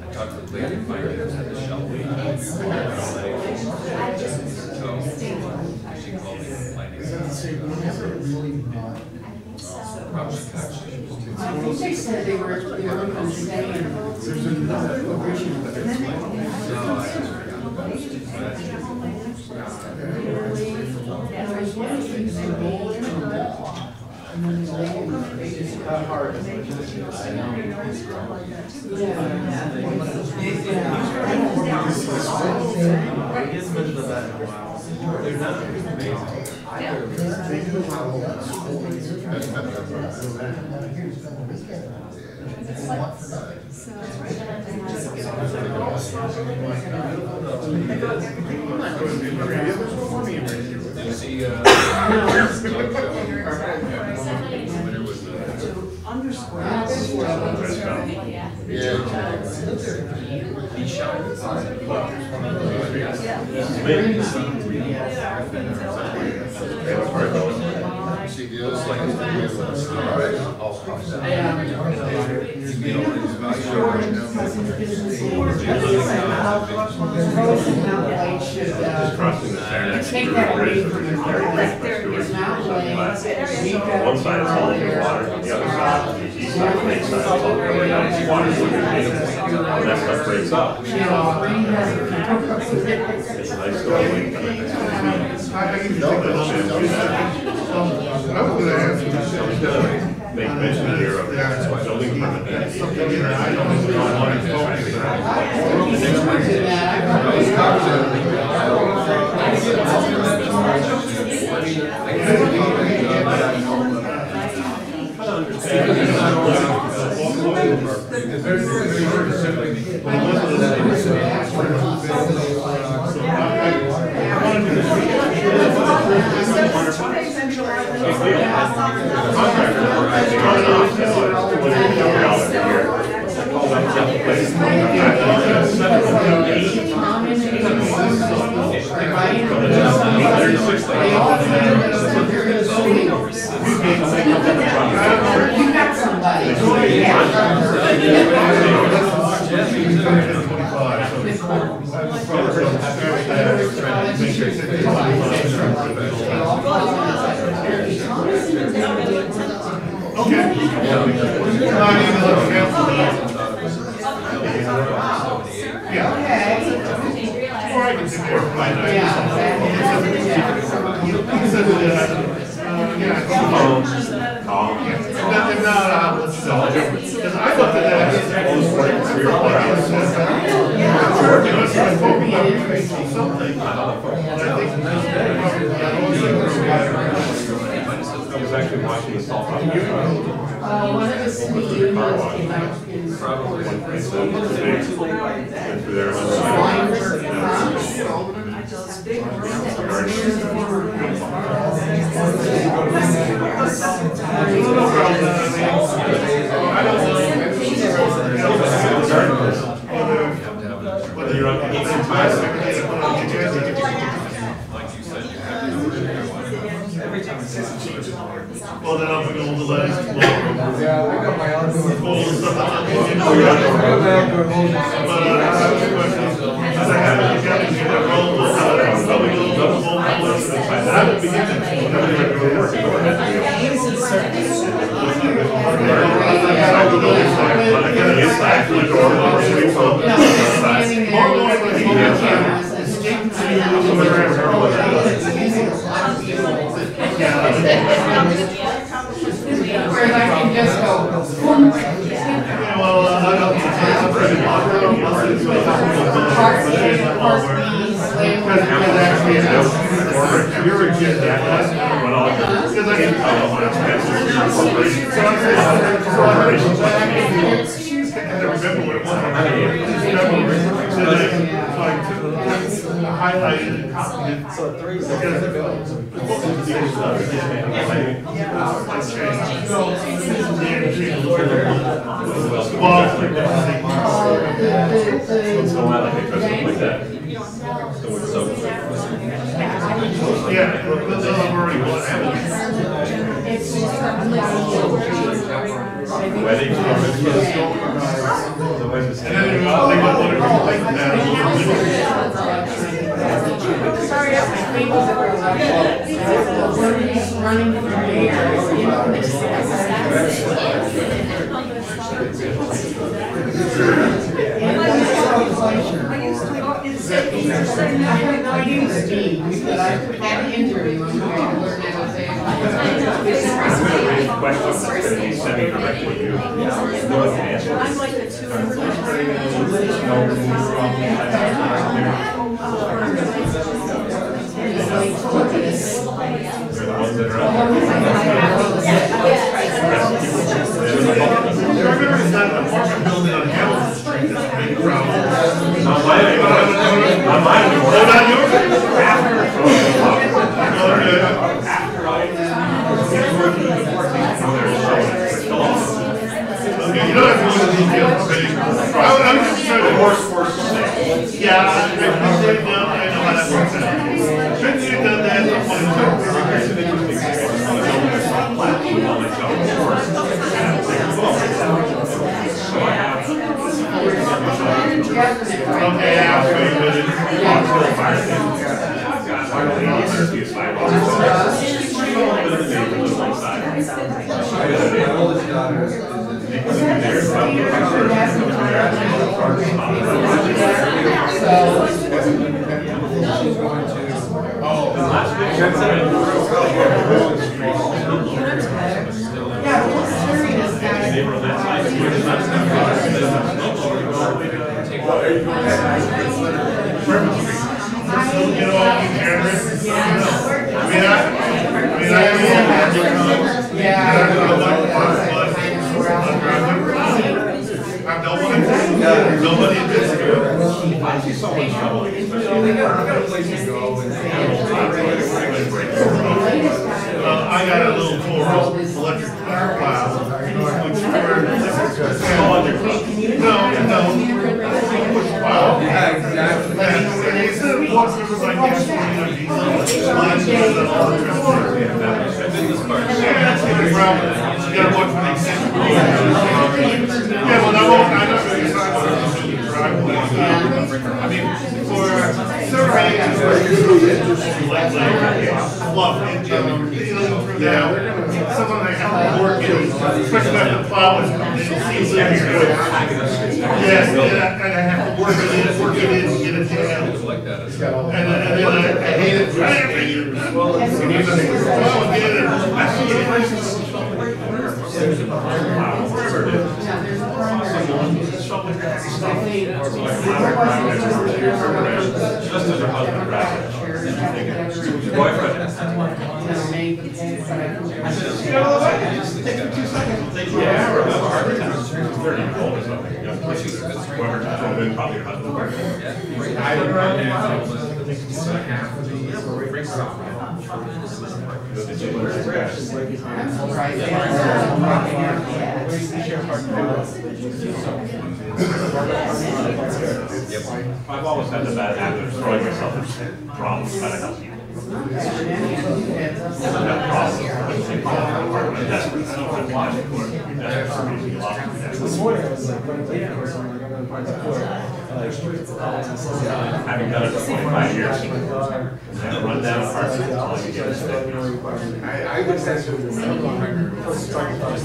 I talked to the lady in finance at the Shelby. She called me complaining. Probably I think they said they were going to stay in. Take that away from your It's not like one side is all in water, the other side, the east side, the main side is all really nice water. When that stuff breaks up, it's a nice going. I was going to ask you. Make mention here of building permit. Or I can take care of my night. If not, let's sell it. Because I looked at that as like 3 or 4 hours. Something. I was actually watching the salt on the One of the city emails came out in. probably one place that was big, went through there. Whether you're on 18 times, well, then I'm gonna go the last one. Yeah, I got my own. As I haven't begun to get that role, I'm probably a little double fold. I haven't begun Whereas I can just go. You're a kid that I remember what it was. Highlighted and copied it. So yeah, those are already what weddings, and then they want to replace that a little bit. Sorry, running from I'm like the I got a little Toro electric plow, which wow. Yeah, exactly. Instead of walking through like gasoline, diesel, that's the problem. You gotta watch when they sit. Yeah, well, I won't, I don't really driveway. I mean, for surveys, like fluff, through that, someone they have working, especially after the plow is completely here. Yes, and I have to work it in, and get it down. Like that. And then I hate it. Well, Just as her husband graduated. Boyfriend. Yeah, I remember her. 30 years old or something. Whoever drove in, probably her husband. I've always had the bad habit of throwing myself into problems trying to help people. Having done it for 25 years, run down apartments, all you get is just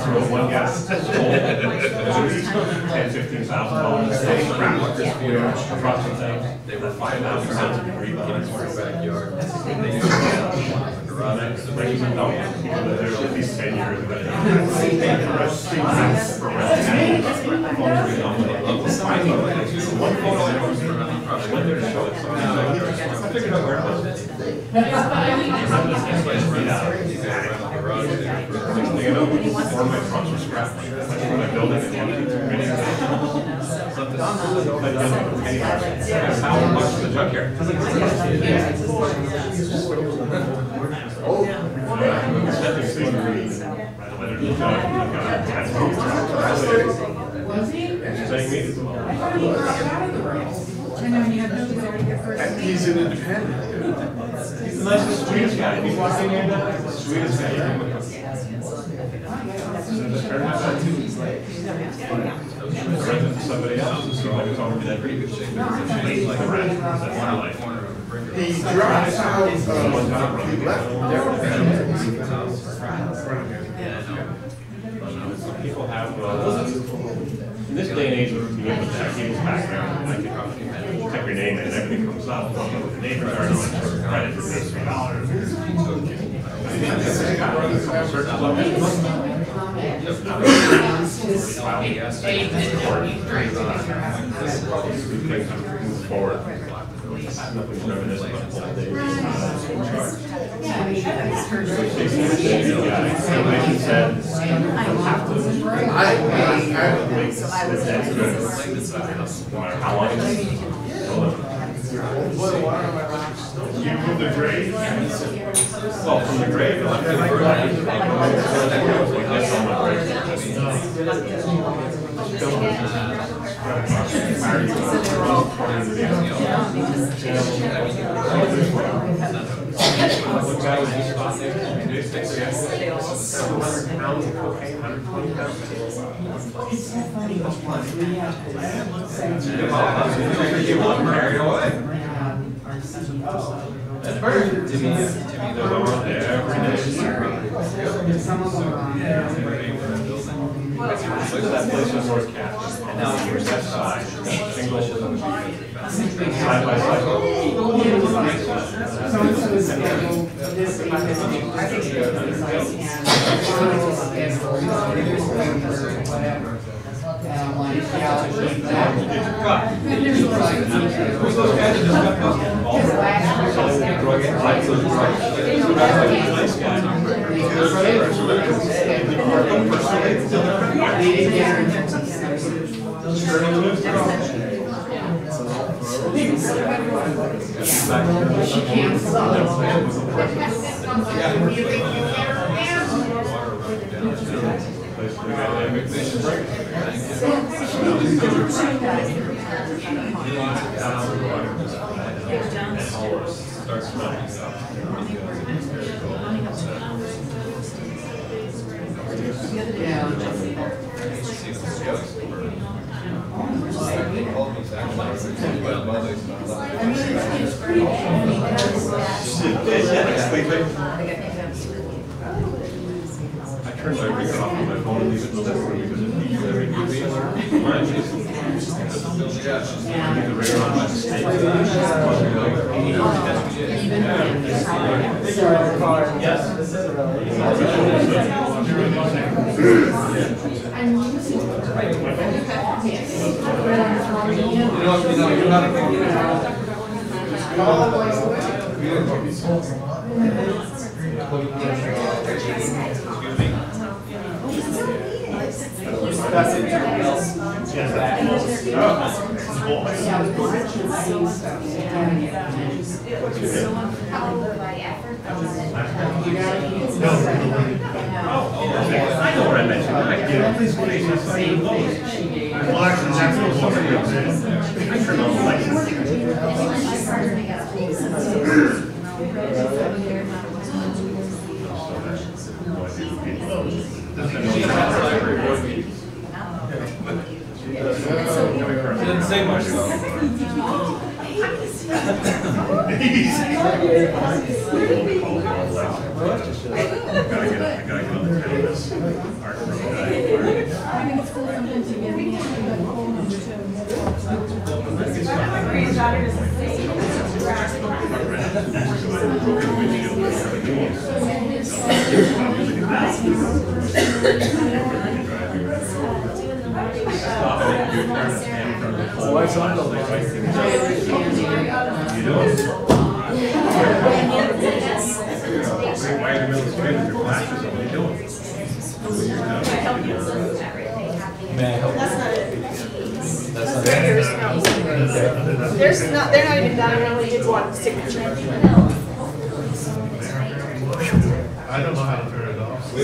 throw one guy. $10,000, $15,000. They were $5,000 to breathe on in their backyard. No, there's at least 10 years of it. One photo I went there to show it. I figured out where it was. Four of my trucks were scrapped. When I built it, how much for the junkyard? He's an independent. He's the nicest, sweetest guy. He's walking in, the sweetest guy. Rented to somebody else, so I was already that pretty good shape. Like a rat. That's my life. He drives out, he left. People have, in this day and age, with the taxis background, I can type your name in and everything comes up. The neighbors are no credit for this $3. Forward. Nothing's reminiscent of old days. How long is it? You move the grade? Well, from the grave, I'm going That's perfect. To me, they're going there every day. Look at that place in North Cat. And now here's that side. Single, side by side. I turn my ring off on my phone and leave it in the living room because it beeps every 2 days. Mine just, leave the ring on by mistake. I know what I mentioned. Well, actually, that's the one. I turn on the lights. Didn't say much though. They're not even done, I only did one signature. I don't know how to turn it off.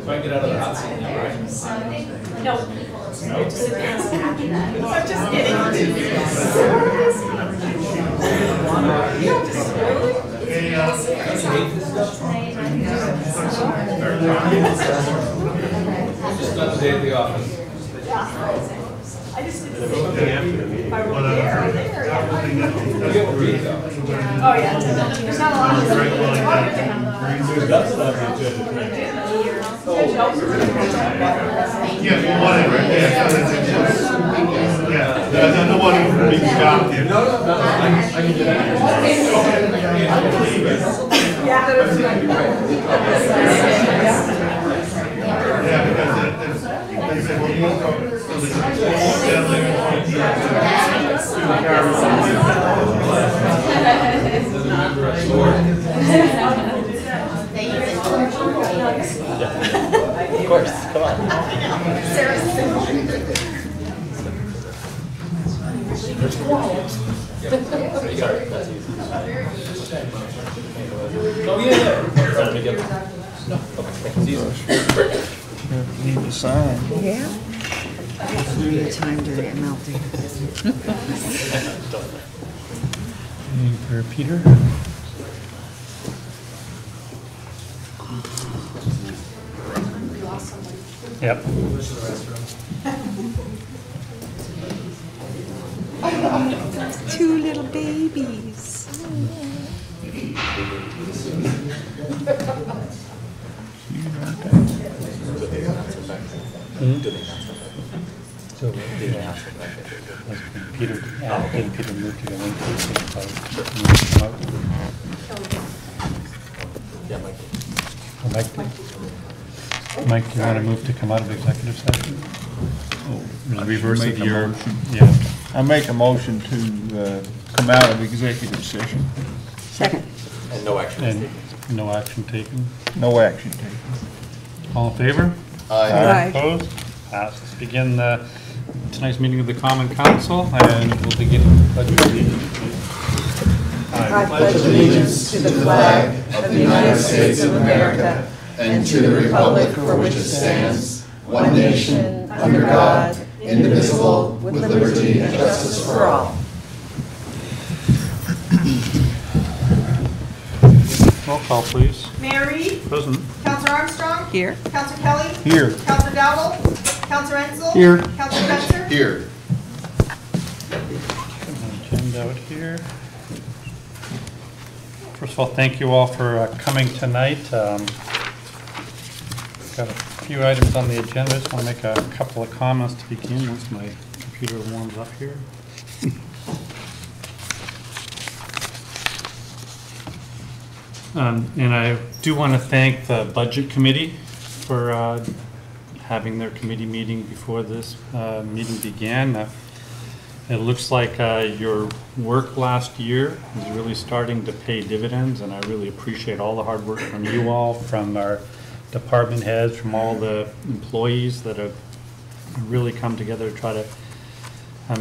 If I get out of the hot seat now, right? No. I'm just kidding. Just another day at the office. I just did the same thing. If I were there or there, yeah. You get to read though. Oh, yeah. There's not a lot of Yeah, well, whatever, yeah, yeah, no one even being stopped here. No, I can do that. Yeah. Yeah, because they said, well, you won't go, so they walk down there and Of course, come on. Oh, yeah. Need to sign. Yeah. Time to get melting. Anything for Peter? Yep. Two little babies. So, Peter, did Peter move to go into Mike, do you want to move to come out of executive session? The reverse of your, yeah. I make a motion to come out of executive session. Second. And no action was And taken. no action taken. No action taken. All in favor? Aye. Opposed? Passed. Let's begin tonight's meeting of the Common Council, and we'll begin with the pledge of allegiance. I pledge allegiance to the flag of the United States of America and to the republic for which it stands, one nation, under God, indivisible, with liberty and justice for all. Roll call, please. Mayor Reed? Present. Counselor Armstrong? Here. Counselor Kelly? Here. Counselor Dowdle? Counselor Enzel? Here. Counselor Spencer? Here. Agenda out here. First of all, thank you all for coming tonight. Got a few items on the agenda. Just want to make a couple of comments to begin once my computer warms up here. And I do want to thank the Budget Committee for having their committee meeting before this meeting began. It looks like your work last year is really starting to pay dividends, and I really appreciate all the hard work from you all, from our department heads, from all the employees that have really come together to try to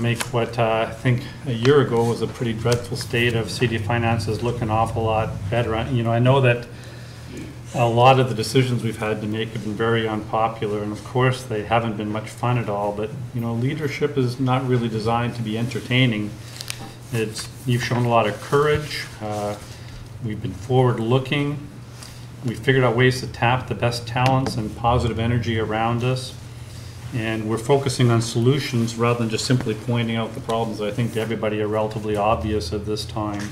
make what I think a year ago was a pretty dreadful state of city finances look an awful lot better. You know, I know that a lot of the decisions we've had to make have been very unpopular, and of course they haven't been much fun at all, but you know, leadership is not really designed to be entertaining. You've shown a lot of courage. We've been forward-looking. We've figured out ways to tap the best talents and positive energy around us, and we're focusing on solutions rather than just simply pointing out the problems that I think to everybody are relatively obvious at this time.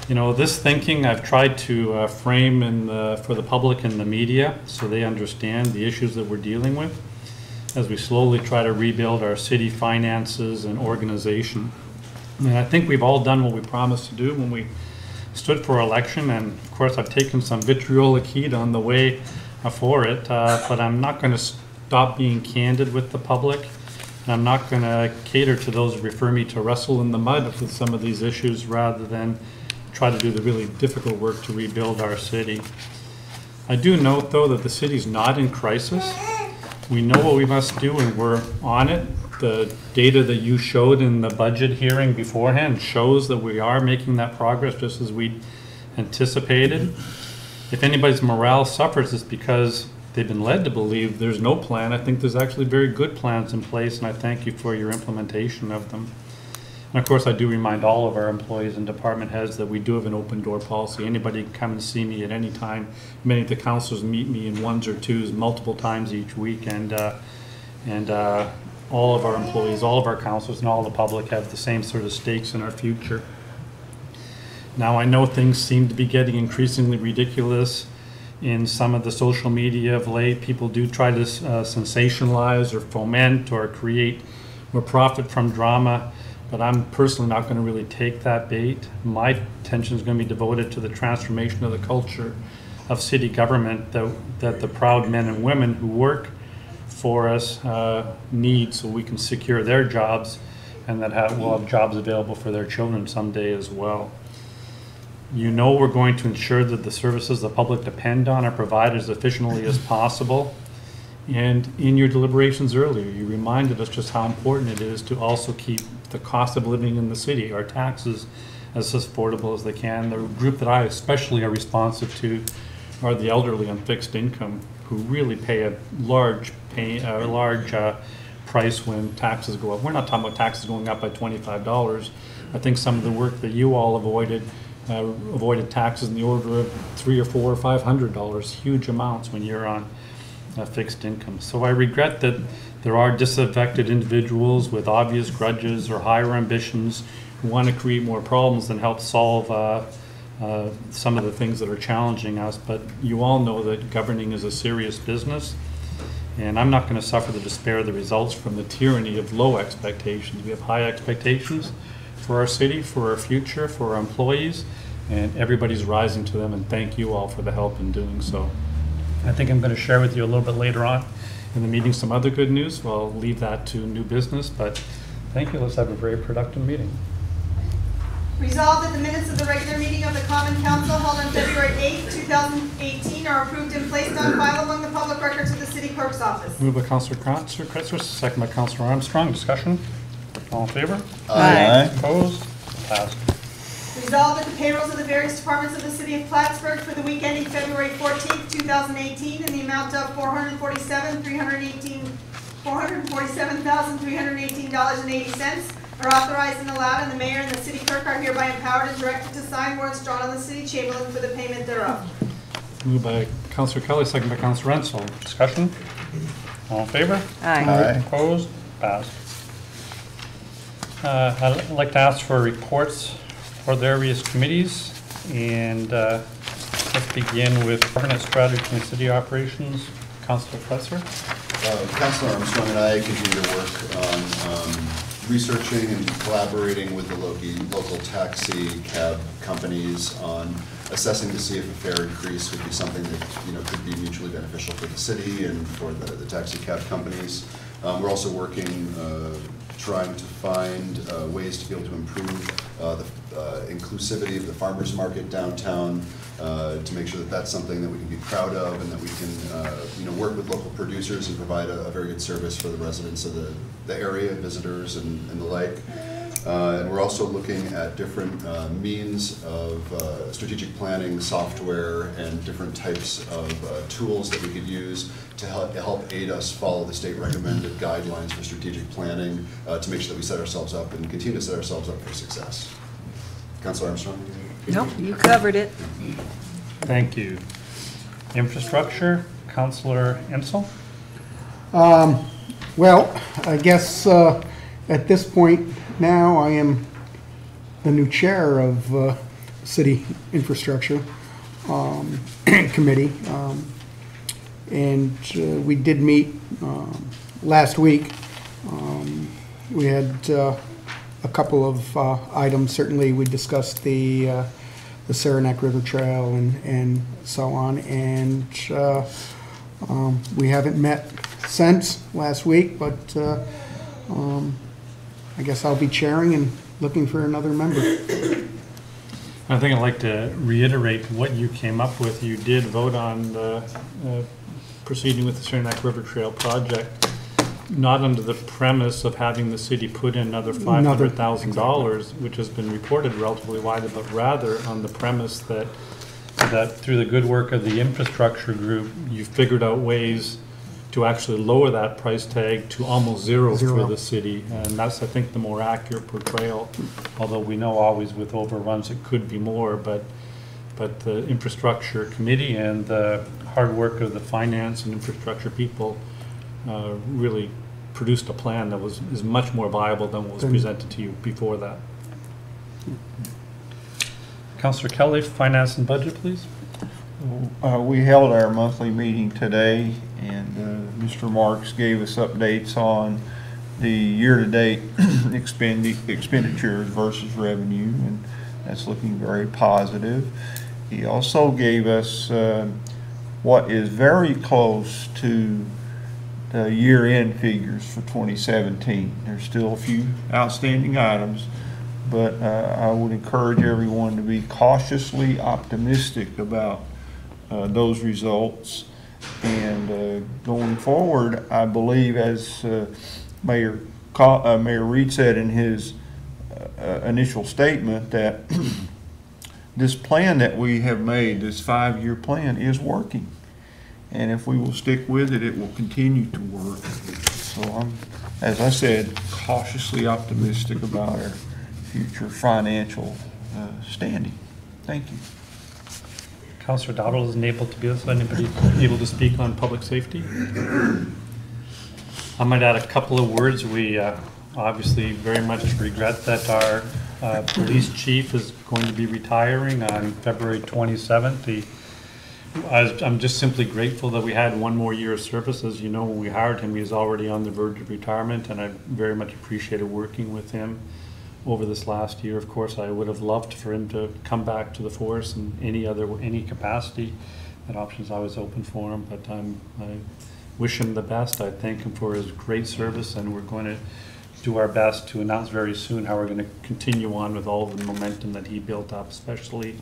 You know, this thinking I've tried to frame for the public and the media so they understand the issues that we're dealing with as we slowly try to rebuild our city finances and organization. And I think we've all done what we promised to do when we stood for election, and of course I've taken some vitriolic heat on the way for it, but I'm not going to stop being candid with the public, and I'm not going to cater to those who refer me to wrestle in the mud with some of these issues rather than try to do the really difficult work to rebuild our city. I do note, though, that the city's not in crisis. We know what we must do, and we're on it. The data that you showed in the budget hearing beforehand shows that we are making that progress just as we anticipated. If anybody's morale suffers, it's because they've been led to believe there's no plan. I think there's actually very good plans in place, and I thank you for your implementation of them. And of course, I do remind all of our employees and department heads that we do have an open door policy. Anybody can come and see me at any time. Many of the councilors meet me in ones or twos multiple times each week, and all of our employees, all of our councilors, and all the public have the same sort of stakes in our future. Now, I know things seem to be getting increasingly ridiculous in some of the social media of late. People do try to sensationalize or foment or create or profit from drama. But I'm personally not going to really take that bait. My attention is going to be devoted to the transformation of the culture of city government that the proud men and women who work for us need, so we can secure their jobs and that we'll have jobs available for their children someday as well. You know, we're going to ensure that the services the public depend on are provided as efficiently as possible. And in your deliberations earlier, you reminded us just how important it is to also keep the cost of living in the city, our taxes, as affordable as they can. The group that I especially are responsive to are the elderly on fixed income, who really pay a large price when taxes go up. We're not talking about taxes going up by $25. I think some of the work that you all avoided taxes in the order of $300 or $400 or $500, huge amounts when you're on fixed income. So I regret that there are disaffected individuals with obvious grudges or higher ambitions who want to create more problems than help solve some of the things that are challenging us. But you all know that governing is a serious business, and I'm not going to suffer the despair of the results from the tyranny of low expectations. We have high expectations for our city, for our future, for our employees, and everybody's rising to them, and thank you all for the help in doing so. I think I'm going to share with you a little bit later on in the meeting some other good news. Well, I'll leave that to new business, but thank you. Let's have a very productive meeting. Resolved that the minutes of the regular meeting of the Common Council held on February 8th, 2018 are approved and placed on file among the public records of the City Clerk's office. Moved by Councilor Kretzler, second by Councilor Armstrong. Discussion? All in favor? Aye. Opposed? Passed. Resolved that the payrolls of the various departments of the City of Plattsburgh for the week ending February 14th, 2018 in the amount of $447,318.80 are authorized and allowed, and the mayor and the city clerk are hereby empowered and directed to sign warrants drawn on the city chamberlain for the payment thereof. Moved by Councilor Kelly, second by Councilor Renzel. Discussion? All in favor? Aye. Opposed? Passed. I'd like to ask for reports for the various committees. And let's begin with governance strategy and city operations. Councilor Presser. Councilor Armstrong and I continue to work on researching and collaborating with the local taxi cab companies on assessing to see if a fare increase would be something that could be mutually beneficial for the city and for the taxi cab companies. We're also working, trying to find ways to be able to improve the inclusivity of the farmers market downtown, to make sure that that's something that we can be proud of and that we can work with local producers and provide a very good service for the residents of the area, visitors and the like. And we're also looking at different means of strategic planning software and different types of tools that we could use to help aid us follow the state recommended guidelines for strategic planning to make sure that we set ourselves up and continue to set ourselves up for success. Councilor Armstrong? Nope, you covered it. Thank you. Infrastructure, Councilor Ensel. Well, I guess at this point now I am the new chair of City Infrastructure Committee. And we did meet last week. We had a couple of items. Certainly we discussed the Saranac River Trail and so on. And we haven't met since last week, but I guess I'll be chairing and looking for another member. I think I'd like to reiterate what you came up with. You did vote on proceeding with the Saranac River Trail project, not under the premise of having the city put in another $500,000, which has been reported relatively widely, but rather on the premise that through the good work of the infrastructure group, you figured out ways to actually lower that price tag to almost zero for the city. And that's, I think, the more accurate portrayal, although we know always with overruns it could be more, but the infrastructure committee and the hard work of the finance and infrastructure people really produced a plan that is much more viable than what was presented to you before that. Councilor Kelly, finance and budget, please. We held our monthly meeting today, and Mr. Marks gave us updates on the year-to-date expenditures versus revenue, and that's looking very positive. He also gave us what is very close to the year-end figures for 2017. There's still a few outstanding items, but I would encourage everyone to be cautiously optimistic about those results. And going forward, I believe, as Mayor Reed said in his initial statement, that this plan that we have made, this 5-year plan, is working. And if we will stick with it, it will continue to work. So I'm, as I said, cautiously optimistic about our future financial standing. Thank you. Councilor Dowdle isn't able to be with us. Anybody able to speak on public safety? I might add a couple of words. We obviously very much regret that our police chief is going to be retiring on February 27th. I'm just simply grateful that we had one more year of service. As you know, when we hired him, he was already on the verge of retirement, and I very much appreciated working with him over this last year. Of course, I would have loved for him to come back to the force in any capacity. That option's always open for him, but I wish him the best. I thank him for his great service, and we're going to do our best to announce very soon how we're going to continue on with all the momentum that he built up, especially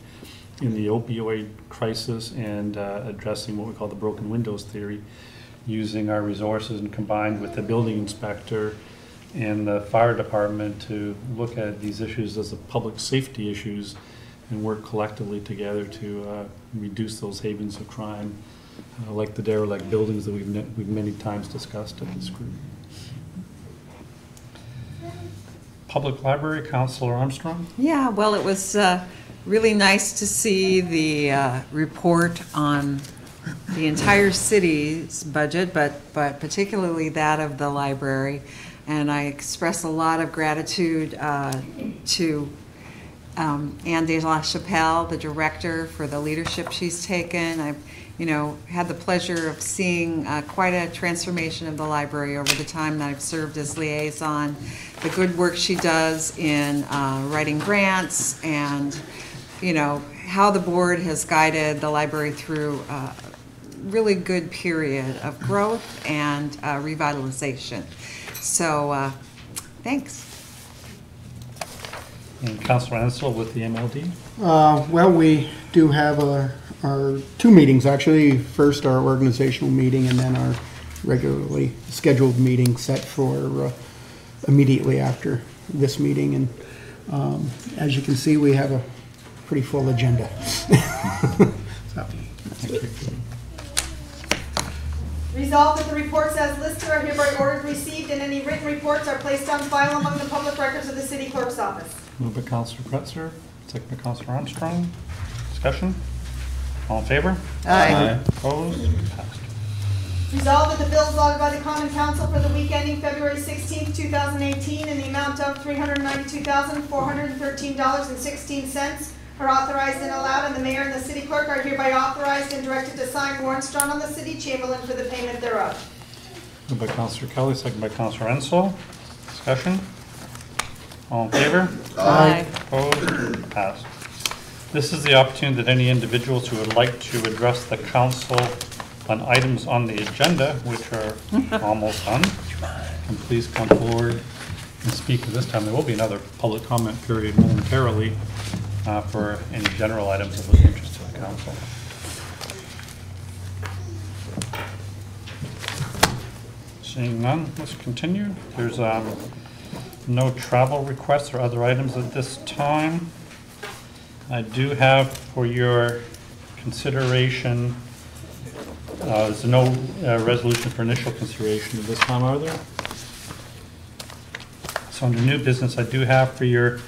in the opioid crisis and addressing what we call the broken windows theory, using our resources and combined with the building inspector and the fire department to look at these issues as public safety issues and work collectively together to reduce those havens of crime, like the derelict buildings that we've many times discussed at this group. Public Library, Councilor Armstrong. Yeah, well, it was really nice to see the report on the entire city's budget, but particularly that of the library. And I express a lot of gratitude to Anne De La Chapelle, the director, for the leadership she's taken. I've, had the pleasure of seeing quite a transformation of the library over the time that I've served as liaison. The good work she does in writing grants and, how the board has guided the library through a really good period of growth and revitalization. So, thanks. And Councilor Ansel with the MLD. Well, we do have our two meetings, actually. First, our organizational meeting, and then our regularly scheduled meeting set for immediately after this meeting. And as you can see, we have a pretty full agenda. So. Resolved that the reports as listed are hereby ordered received, and any written reports are placed on file among the public records of the city clerk's office. Moved by Councilor Kretzer, second by Councilor Armstrong. Discussion? All in favor? Aye. Opposed? Passed. Resolved that the bills logged by the Common Council for the week ending February 16th, 2018 in the amount of $392,413.16 are authorized and allowed, and the mayor and the city clerk are hereby authorized and directed to sign warrants drawn on the city chamberlain for the payment thereof. Moved by Councilor Kelly, second by Councilor Ansel. Discussion? All in favor? Aye. Opposed? Passed. This is the opportunity that any individuals who would like to address the council on items on the agenda, which are almost done, can please come forward and speak at this time. There will be another public comment period momentarily for any general items of interest to the council. Seeing none, let's continue. There's no travel requests or other items at this time. I do have for your consideration, there's no resolution for initial consideration at this time, are there? So under new business, I do have for your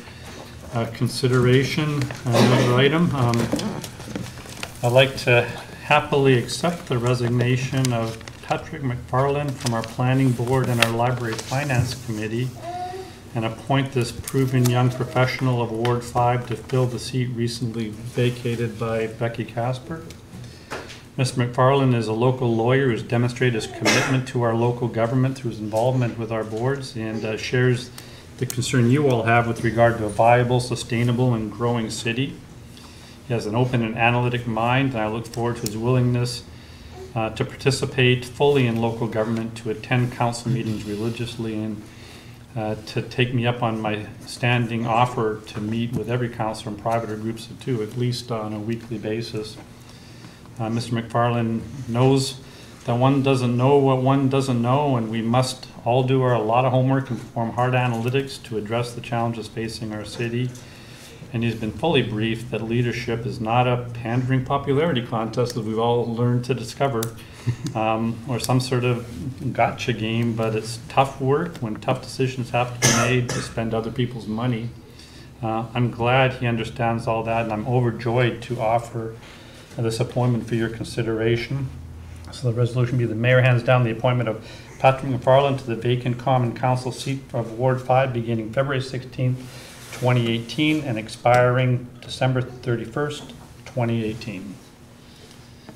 consideration another item. I'd like to happily accept the resignation of Patrick McFarland from our planning board and our library finance committee, and appoint this proven young professional of Ward 5 to fill the seat recently vacated by Becky Casper. Mr. McFarland is a local lawyer who's demonstrated his commitment to our local government through his involvement with our boards, and shares the concern you all have with regard to a viable, sustainable, and growing city. He has an open and analytic mind, and I look forward to his willingness to participate fully in local government, to attend council meetings religiously, and to take me up on my standing offer to meet with every councilor in private or groups of two, at least on a weekly basis. Mr. McFarland knows that one doesn't know what one doesn't know, and we must all do a lot of homework and perform hard analytics to address the challenges facing our city. And he's been fully briefed that leadership is not a pandering popularity contest that we've all learned to discover, or some sort of gotcha game, but it's tough work when tough decisions have to be made to spend other people's money. I'm glad he understands all that, and I'm overjoyed to offer this appointment for your consideration. So the resolution be the mayor hands down the appointment of Patrick McFarland to the vacant common council seat of Ward 5 beginning February 16th, 2018 and expiring December 31st, 2018.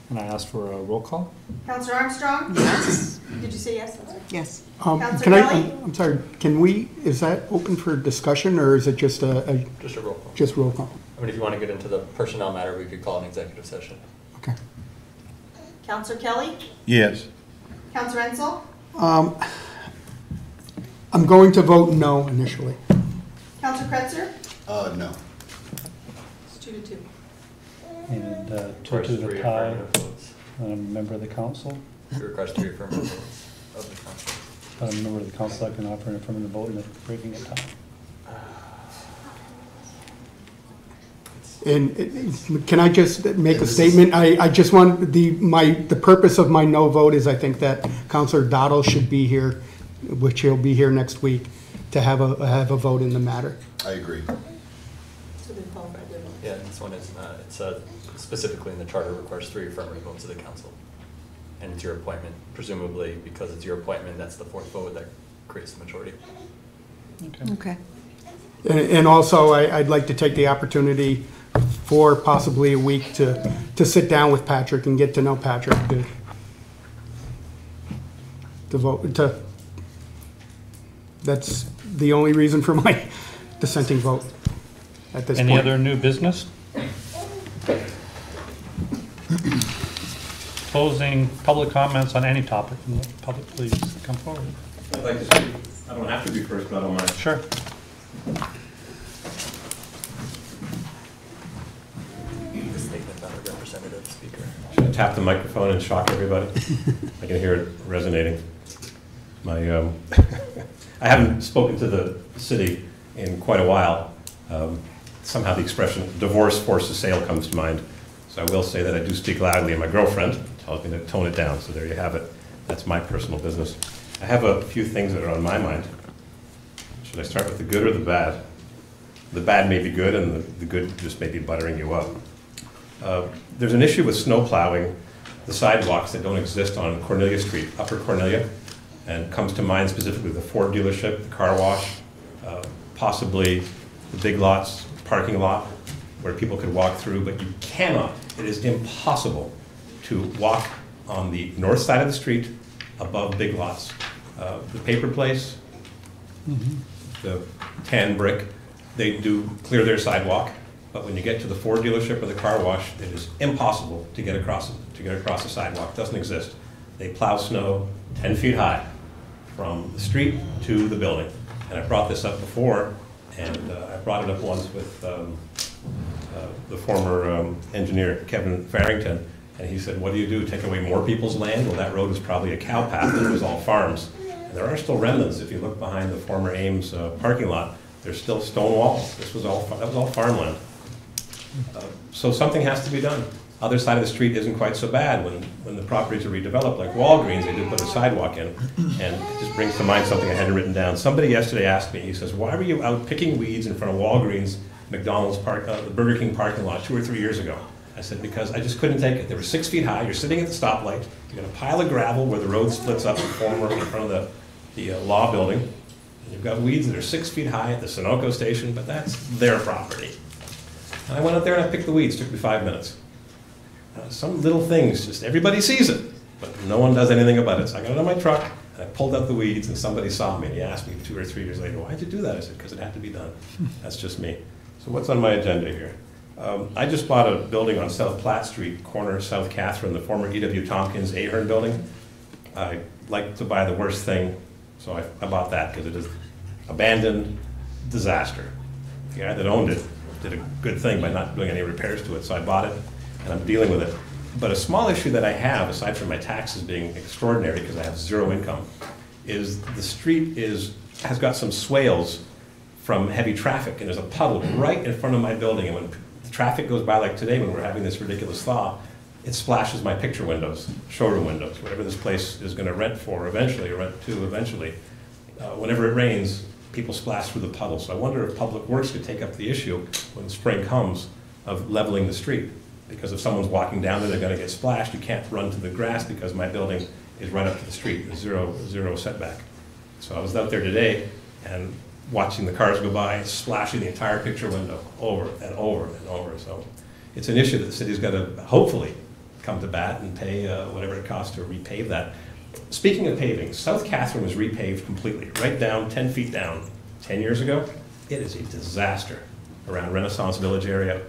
And I ask for a roll call. Councilor Armstrong? Yes. Did you say yes? Yes. Councilor Can Kelly? I'm sorry, can we, is that open for discussion, or is it just Just a roll call. just roll call? I mean, if you want to get into the personnel matter, we could call an executive session. Okay. Councilor Kelly? Yes. Councilor Ansel? I'm going to vote no initially. Councilor Kretzer? No. It's 2-2. And Requires to three the tie, affirmative votes. a member of the council. It requires 3 affirmative votes of the council. A member of the council that can offer an affirmative vote and breaking a tie. And can I just make a statement? I just want the purpose of my no vote is I think that Councilor Dottle should be here, which he'll be here next week, to have a vote in the matter. I agree. So they qualified their vote. Yeah, this one is not, it's specifically in the charter requires 3 affirmative votes of the council. And it's your appointment, presumably because it's your appointment, that's the 4th vote that creates the majority. Okay. Okay. And also, I'd like to take the opportunity for possibly a week to sit down with Patrick and get to know Patrick, to vote, that's the only reason for my dissenting vote at this point. Any other new business? Closing public comments on any topic from the public, please come forward. I'd like to speak. I don't have to be first, but I don't mind. Sure. The statement about a representative speaker. Should I tap the microphone and shock everybody? I can hear it resonating. I haven't spoken to the city in quite a while. Somehow the expression divorce forces sale comes to mind. So I will say that I do speak loudly, and my girlfriend tells me to tone it down, so there you have it. That's my personal business. I have a few things that are on my mind. Should I start with the good or the bad? The bad may be good, and the good just may be buttering you up. There's an issue with snow plowing the sidewalks that don't exist on Cornelia Street, Upper Cornelia, and comes to mind specifically the Ford dealership, the car wash, possibly the Big Lots parking lot where people could walk through, but you cannot, it is impossible to walk on the north side of the street above Big Lots. The paper place, the tan brick, they do clear their sidewalk, but when you get to the Ford dealership or the car wash, it is impossible to get across the sidewalk. It doesn't exist. They plow snow 10 feet high from the street to the building. And I brought this up before, and I brought it up once with the former engineer, Kevin Farrington, and he said, what do you do, take away more people's land? Well, that road was probably a cow path, and it was all farms. And there are still remnants. If you look behind the former Ames parking lot, there's still stone walls. That was all farmland. So something has to be done. Other side of the street isn't quite so bad. When the properties are redeveloped, like Walgreens, they do put a sidewalk in. And it just brings to mind something I had written down. Somebody yesterday asked me, he says, why were you out picking weeds in front of Walgreens, McDonald's, the Burger King parking lot 2 or 3 years ago? I said, because I just couldn't take it. They were 6 feet high, you're sitting at the stoplight, you got a pile of gravel where the road splits up in front of the law building, and you've got weeds that are 6 feet high at the Sunoco station, but that's their property. And I went out there and I picked the weeds, took me 5 minutes. Some little things, just everybody sees it, but no one does anything about it. So I got it on my truck, and I pulled up the weeds, and somebody saw me, and he asked me 2 or 3 years later, why'd you do that? I said, because it had to be done. That's just me. So what's on my agenda here? I just bought a building on South Platt Street, corner South Catherine, the former E.W. Tompkins Ahern building. I like to buy the worst thing, so I bought that because it is abandoned disaster. The guy that owned it did a good thing by not doing any repairs to it, so I bought it, and I'm dealing with it. But a small issue that I have, aside from my taxes being extraordinary because I have zero income, is the street has got some swales from heavy traffic, and there's a puddle right in front of my building, and when the traffic goes by, like today when we're having this ridiculous thaw, it splashes my picture windows, showroom windows, whatever this place is going to rent for eventually, or rent to eventually. Whenever it rains, people splash through the puddle. So I wonder if Public Works could take up the issue when spring comes of leveling the street. Because if someone's walking down there, they're going to get splashed. You can't run to the grass because my building is right up to the street, zero setback. So I was out there today and watching the cars go by, splashing the entire picture window over and over and over. So it's an issue that the city's got to hopefully come to bat and pay whatever it costs to repave that. Speaking of paving, South Catherine was repaved completely, right down, 10 feet down, 10 years ago. It is a disaster around Renaissance Village area.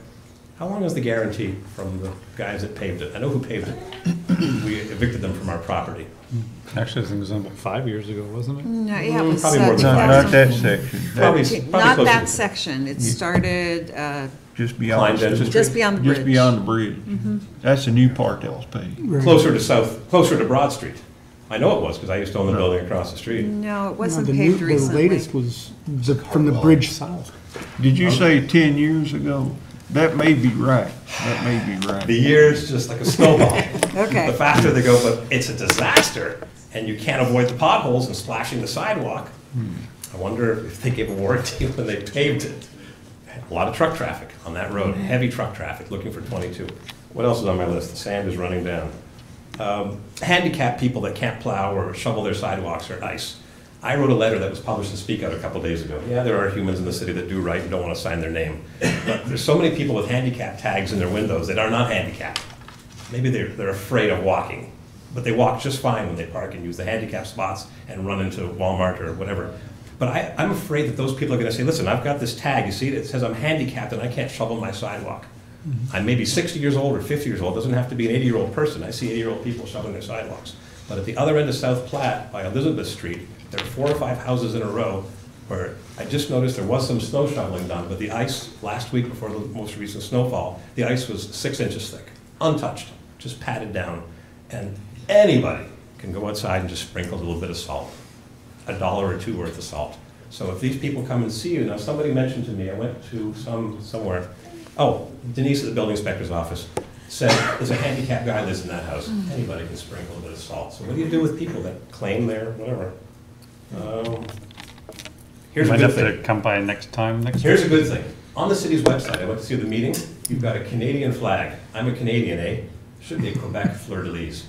How long is the guarantee from the guys that paved it? I know who paved it. We evicted them from our property. Actually, I think it was about 5 years ago, wasn't it? No, yeah, it was Probably more than Not that section. Probably not closer that to- section. It started Just beyond. just beyond the bridge. Just beyond the bridge. That's the new part that was paved. Closer to Broad Street. I know it was because I used to own the building across the street. No, it No, wasn't the paved the recently. latest was from the bridge south. Did you say 10 years ago? That may be right. That may be right. The years just like a snowball. Okay. The faster they go, but it's a disaster, and you can't avoid the potholes and splashing the sidewalk. I wonder if they gave a warranty when they paved it. A lot of truck traffic on that road, heavy truck traffic, looking for 22. What else is on my list? The sand is running down. Handicapped people that can't plow or shovel their sidewalks are nice. I wrote a letter that was published in Speak Out a couple days ago. Yeah, there are humans in the city that do right and don't want to sign their name. But there's so many people with handicap tags in their windows that are not handicapped. Maybe they're afraid of walking, but they walk just fine when they park and use the handicap spots and run into Walmart or whatever. But I'm afraid that those people are going to say, listen, I've got this tag, you see, it says I'm handicapped and I can't shovel my sidewalk. I'm maybe 60 years old or 50 years old, doesn't have to be an 80-year-old person. I see 80-year-old people shoveling their sidewalks. But at the other end of South Platte, by Elizabeth Street, there are 4 or 5 houses in a row where I just noticed there was some snow shoveling done, but the ice last week before the most recent snowfall, the ice was 6 inches thick, untouched, just patted down. And anybody can go outside and just sprinkle a little bit of salt, $1 or $2 worth of salt. So if these people come and see you, now somebody mentioned to me, I went to somewhere, oh, Denise at the building inspector's office said there's a handicapped guy lives in that house. Anybody can sprinkle a bit of salt. So what do you do with people that claim they're whatever? Here's a Might good have thing. to come by next time. Here's a good thing. On the city's website, I went to see the meeting, you've got a Canadian flag. I'm a Canadian, eh? Should be a Quebec fleur-de-lis.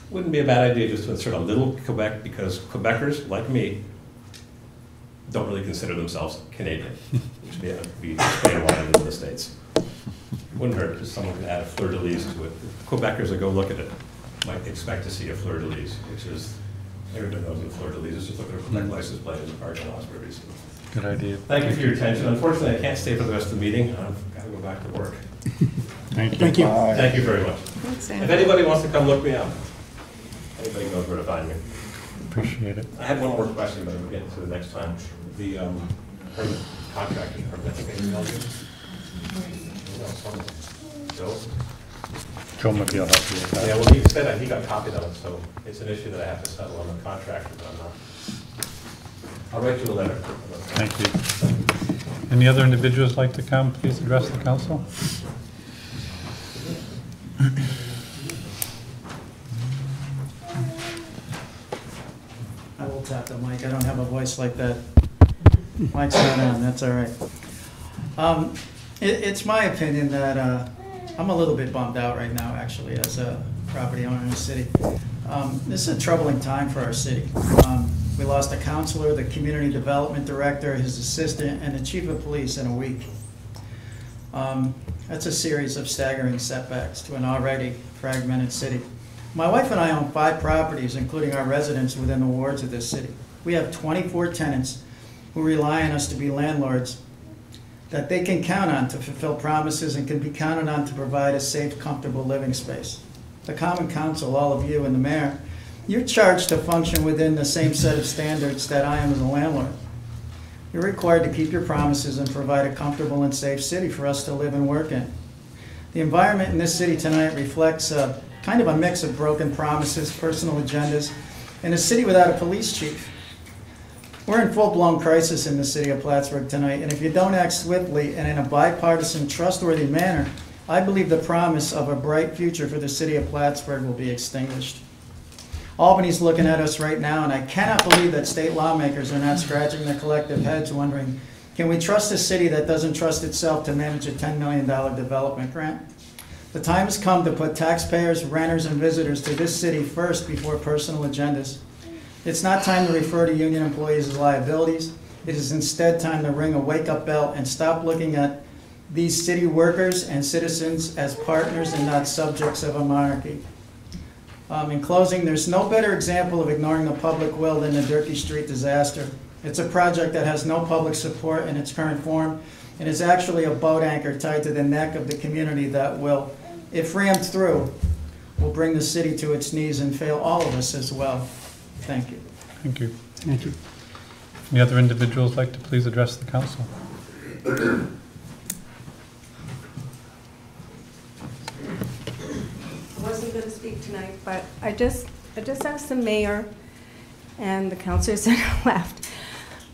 Wouldn't be a bad idea just to insert a little Quebec, because Quebecers, like me, don't really consider themselves Canadian, which would be explain why I live in the States. Wouldn't hurt if someone could add a fleur-de-lis to it. Quebecers that go look at it might expect to see a fleur-de-lis, which is, everybody knows what a fleur-de-lis is, just look at a Quebec license plate in the park in Osprey recently. Good idea. Thank you for your attention. Unfortunately, I can't stay for the rest of the meeting. I've got to go back to work. Thank you. Thank you. Bye. Thank you very much. Thanks, Sam. If anybody wants to come look me up, anybody knows where to find me. Appreciate it. I had one more question, but we'll get to the next time. The permit, contractor's permit, I think I emailed you. Joe? Joe might be able to help you with that. Yeah, well, he said that he got copied of it, so it's an issue that I have to settle on the contractor, but I'm not. I'll write you a letter. Thank you. Any other individuals like to come, please address the council? I will tap the mic. I don't have a voice like that. Mic's not on, that's all right. It's my opinion that I'm a little bit bummed out right now, actually, as a property owner in the city. This is a troubling time for our city. We lost a counselor, the community development director, his assistant, and the chief of police in a week. That's a series of staggering setbacks to an already fragmented city. My wife and I own 5 properties, including our residents within the wards of this city. We have 24 tenants who rely on us to be landlords that they can count on to fulfill promises and can be counted on to provide a safe, comfortable living space. The Common Council, all of you and the mayor, you're charged to function within the same set of standards that I am as a landlord. You're required to keep your promises and provide a comfortable and safe city for us to live and work in. The environment in this city tonight reflects kind of a mix of broken promises, personal agendas, and a city without a police chief. We're in full-blown crisis in the city of Plattsburgh tonight, and if you don't act swiftly and in a bipartisan, trustworthy manner, I believe the promise of a bright future for the city of Plattsburgh will be extinguished. Albany's looking at us right now, and I cannot believe that state lawmakers are not scratching their collective heads wondering, can we trust a city that doesn't trust itself to manage a $10 million development grant? The time has come to put taxpayers, renters, and visitors to this city first before personal agendas. It's not time to refer to union employees as liabilities. It is instead time to ring a wake-up bell and stop looking at these city workers and citizens as partners and not subjects of a monarchy. In closing, there's no better example of ignoring the public will than the Durkee Street disaster. It's a project that has no public support in its current form and is actually a boat anchor tied to the neck of the community that will, if rammed through, will bring the city to its knees and fail all of us as well. Thank you. Thank you. Thank you. Any other individuals like to please address the council? I wasn't going to speak tonight, but I just asked the mayor and the councilors that left.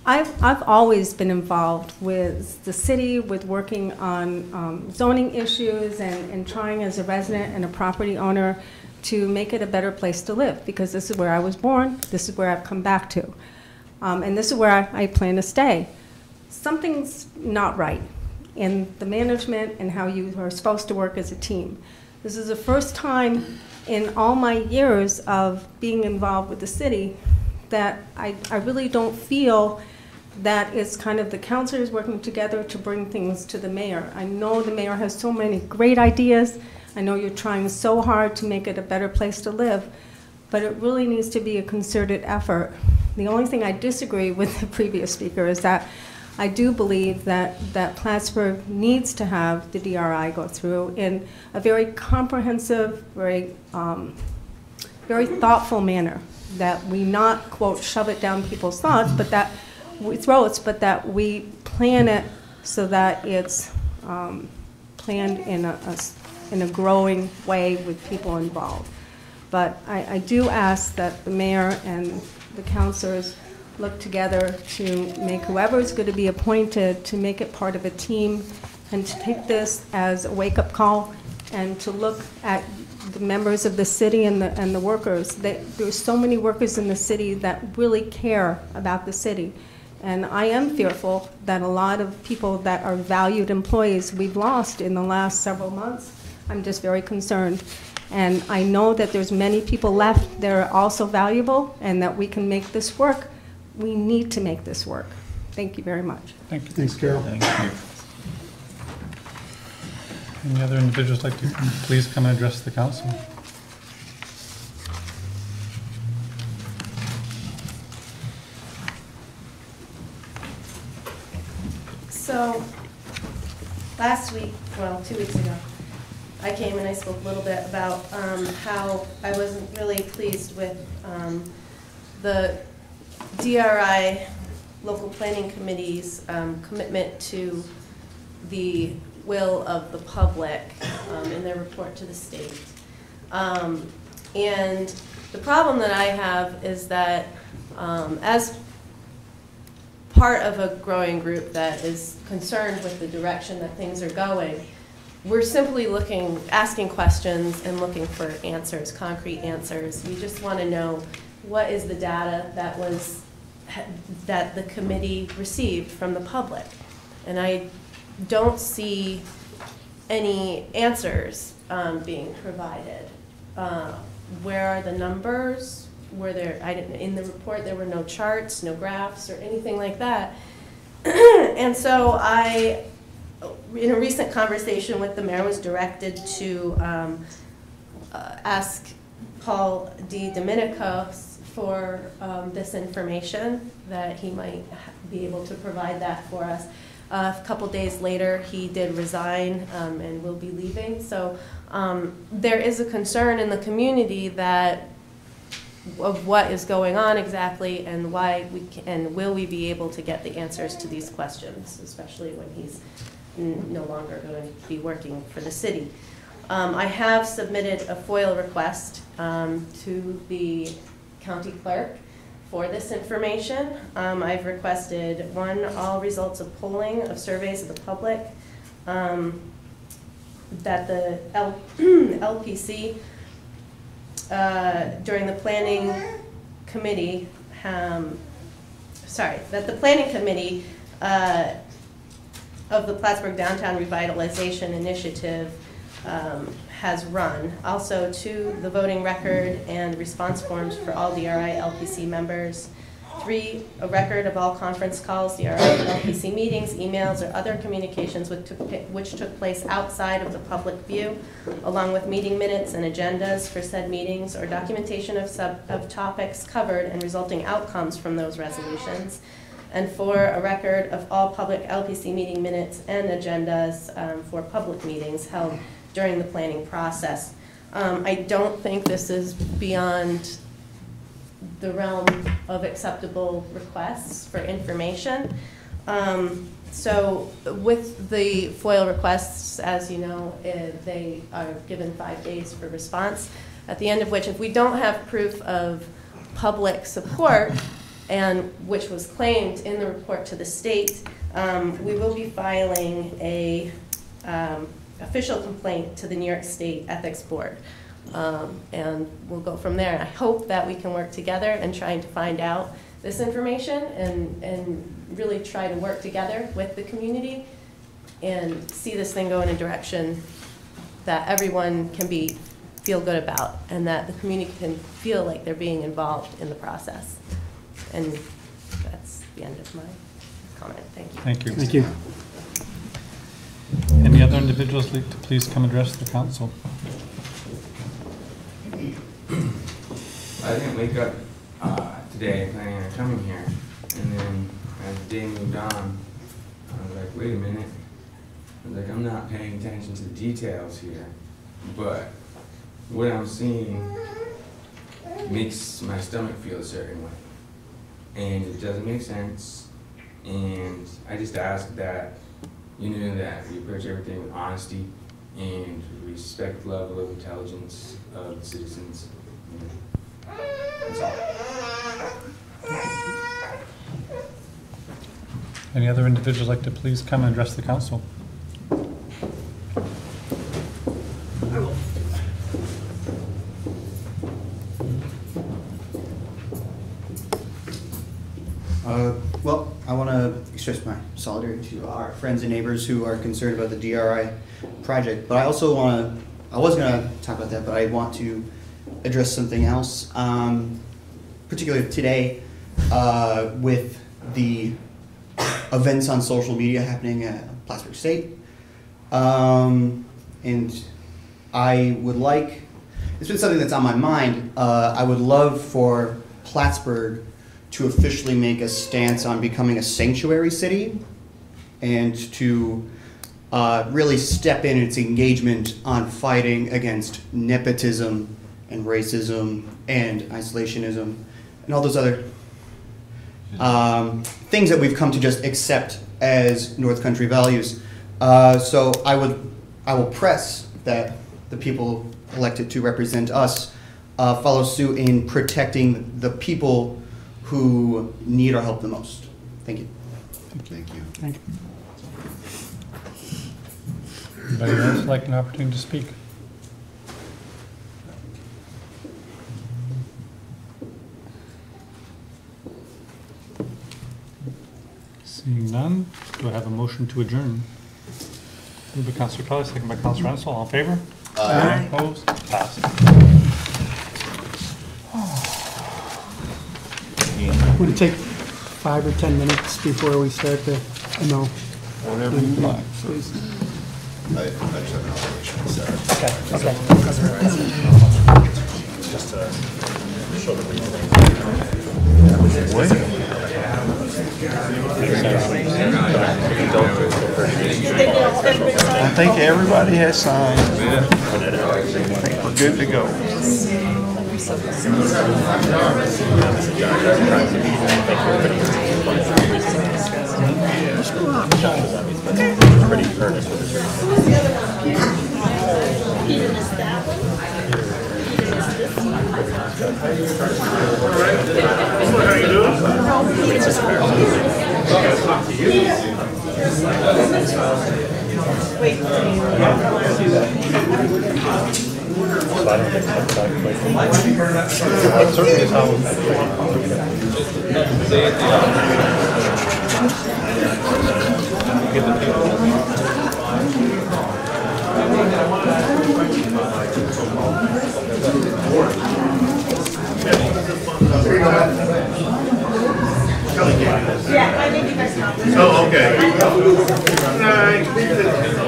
I've always been involved with the city, with working on zoning issues and trying as a resident and a property owner to make it a better place to live, because this is where I was born, this is where I've come back to, and this is where I plan to stay. Something's not right in the management and how you are supposed to work as a team. This is the first time in all my years of being involved with the city that I really don't feel that it's kind of the councilors working together to bring things to the mayor. I know the mayor has so many great ideas. I know you're trying so hard to make it a better place to live, but it really needs to be a concerted effort. The only thing I disagree with the previous speaker is that I do believe that Plattsburgh needs to have the DRI go through in a very comprehensive, very thoughtful manner, that we not, quote, shove it down people's throats, but that we plan it so that it's planned in a growing way with people involved. But I do ask that the mayor and the councilors look together to make whoever's going to be appointed to make it part of a team, and to take this as a wake-up call, and to look at the members of the city and the workers. There's so many workers in the city that really care about the city. And I am fearful that a lot of people that are valued employees we've lost in the last several months. I'm just very concerned. And I know that there's many people left that are also valuable, and that we can make this work. We need to make this work. Thank you very much. Thank you. Thanks, Carol. Thank you. Any other individuals like to please come and address the council? So, last week, well, 2 weeks ago, I came and I spoke a little bit about how I wasn't really pleased with the DRI local planning committee's commitment to the will of the public in their report to the state. And the problem that I have is that as part of a growing group that is concerned with the direction that things are going, we're simply asking questions and looking for answers, concrete answers. We just want to know what is the data that the committee received from the public. And I don't see any answers being provided. Where are the numbers? In the report there were no charts, no graphs, or anything like that. And so in a recent conversation with the mayor, was directed to ask Paul D. Domenico for this information, that he might be able to provide that for us. A couple days later, he did resign and will be leaving. So there is a concern in the community of what is going on exactly, and will we be able to get the answers to these questions, especially when he's no longer going to be working for the city. I have submitted a FOIL request to the county clerk for this information. I've requested, one, all results of polling of surveys of the public, that the LPC during the planning committee, that the planning committee of the Plattsburgh Downtown Revitalization Initiative has run. Also, to the voting record and response forms for all DRI LPC members. 3, a record of all conference calls, DRI LPC meetings, emails, or other communications which took place outside of the public view, along with meeting minutes and agendas for said meetings, or documentation of topics covered and resulting outcomes from those resolutions. And 4, a record of all public LPC meeting minutes and agendas for public meetings held during the planning process. I don't think this is beyond the realm of acceptable requests for information. So with the FOIL requests, as you know, they are given 5 days for response, at the end of which, if we don't have proof of public support, and which was claimed in the report to the state, we will be filing a official complaint to the New York State Ethics Board. And we'll go from there. I hope that we can work together and trying to find out this information and really try to work together with the community and see this thing go in a direction that everyone can feel good about, and that the community can feel like they're being involved in the process. And that's the end of my comment. Thank you. Thank you. Thank you. Any other individuals like to please come address the council? I didn't wake up today planning on coming here, and then as the day moved on, I was like, wait a minute. I was like, I'm not paying attention to the details here, but what I'm seeing makes my stomach feel a certain way. And it doesn't make sense, and I just ask that you know that we approach everything with honesty and respect the level of intelligence of the citizens. That's all. Any other individuals like to please come and address the council? Well, I want to express my solidarity to our friends and neighbors who are concerned about the DRI project, but I also I was going to talk about that, but I want to address something else, particularly today with the events on social media happening at Plattsburgh State. And I would like, it's been something that's on my mind, I would love for Plattsburgh to officially make a stance on becoming a sanctuary city and to really step in its engagement on fighting against nepotism and racism and isolationism and all those other things that we've come to just accept as North Country values. So I will press that the people elected to represent us follow suit in protecting the people who need our help the most. Thank you. Thank you. Thank you. Anybody else like an opportunity to speak? Seeing none, do I have a motion to adjourn? Moved by Councilor Kelly, second by Councilor Ansel. All in favor? Aye. Opposed? Passed. I'm going to take 5 or 10 minutes before we start the, Whatever you like. please. I just have an observation, Sarah. Okay. Just to show the reasoning. I think everybody has signed. I think we're good to go. Pretty earnest with this. How you doing? Wait. So I don't think that's that quick. That certainly is how get the people. Yeah, I think you guys know. Oh, okay.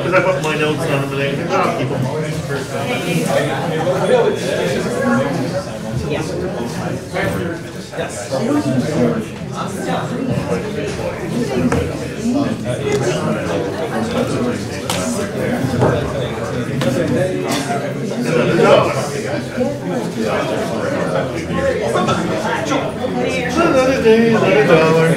Because I put my notes on them and they, I'll keep them. Another day, another dollar.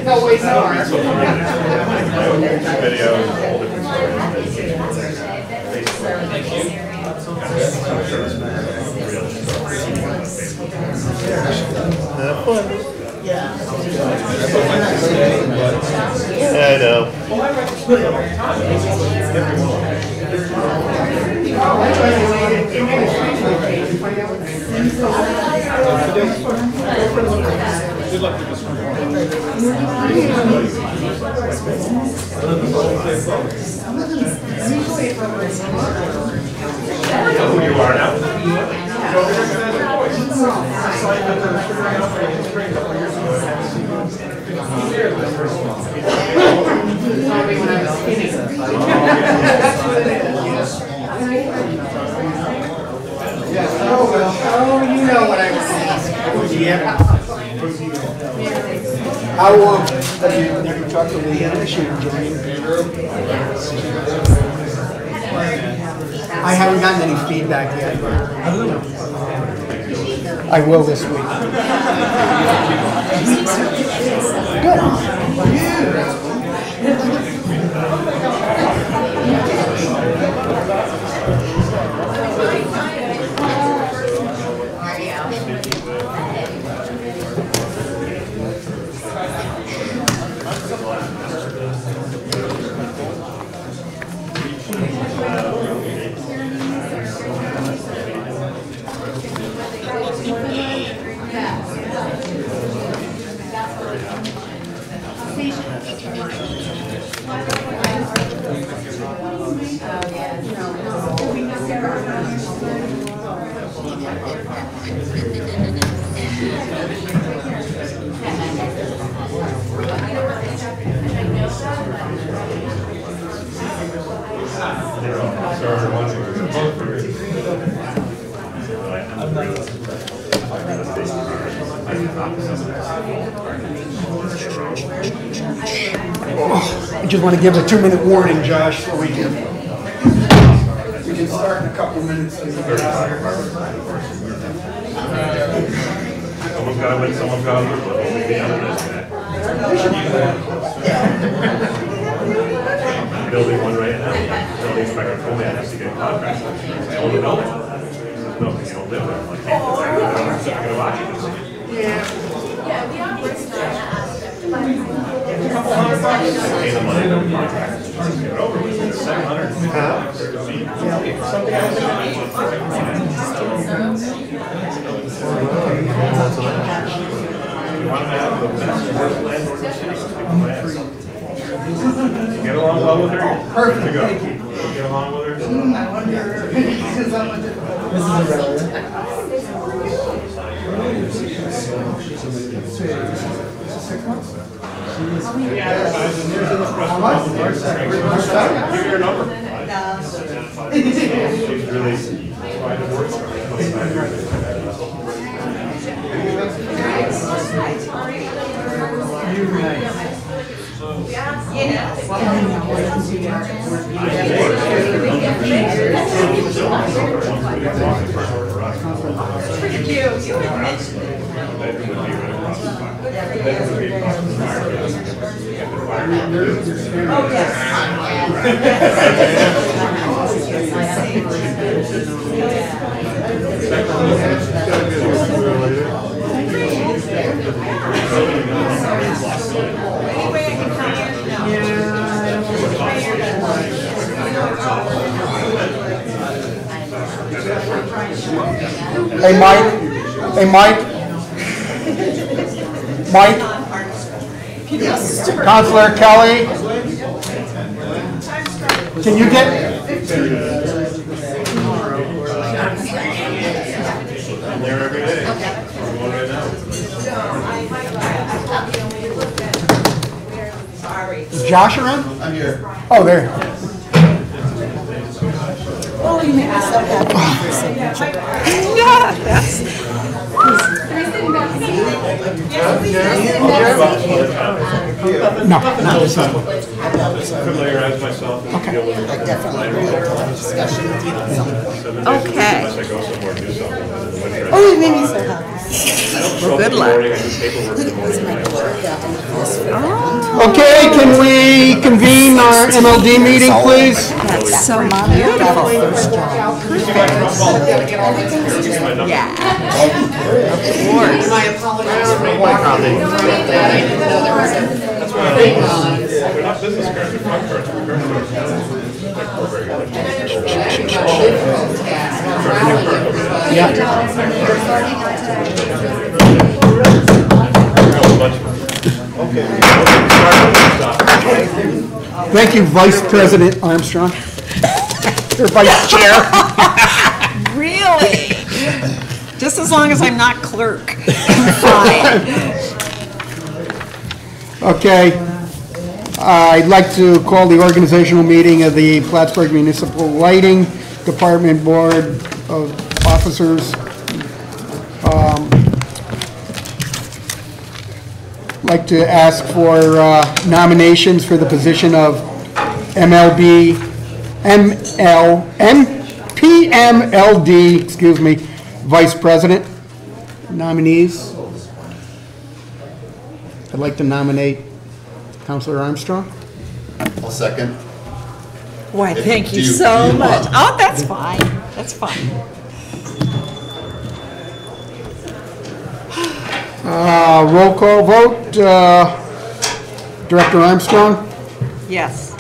Always are. Video. Have fun. I know. Good luck with this one. You know who you are now. Oh, you know what I was saying. How have you talked to Leanna? She joined. I haven't gotten any feedback yet. I will this week. I just want to give a 2-minute warning, Josh, so we can start in a couple minutes. Someone's got to win, someone's got to lose. Building one right now. Building inspector told me I have to get a contract. I own the building. No, you don't live there. I'm like, hey, certificate of occupancy. Yeah, we are. Pay the money, no contract. Get it over with. It's $700. You want to have the best worst landlord in the city, get along well with her. Perfect. To go. Get along with her. I wonder. This is Give your number. She's really trying to work on Pretty cute. You would mention it. Oh, yes. Hey, Mike. Hey, Mike. Mike. Counselor Kelly. Can you get? I'm there every day. I'm going right now. Is Josh around? I'm here. Oh, there. Oh, you made me so happy for your signature. Yeah, that's. No, not this one. Familiarize myself. Okay. I definitely would like to have a discussion with you. Okay. Unless I go somewhere and do something. Oh, you made me so happy. Well, good luck. Okay, can we convene our MLD meeting, please? That's so beautiful. Yeah. Of course. My apologies for walking. I didn't know there was a thing on. They're not business cards, they're front cards. Yeah. Thank you, Vice President Armstrong. Or Vice Chair. Really? Just as long as I'm not clerk, I'm fine. Okay. I'd like to call the organizational meeting of the Plattsburgh Municipal Lighting Department Board of Officers. Like to ask for nominations for the position of PMLD, excuse me, Vice President. Nominees. I'd like to nominate Councilor Armstrong. I'll second. Why, If- thank do you you- so do you much. want- Oh, that's fine. That's fine. Roll call vote. Director Armstrong? Yes.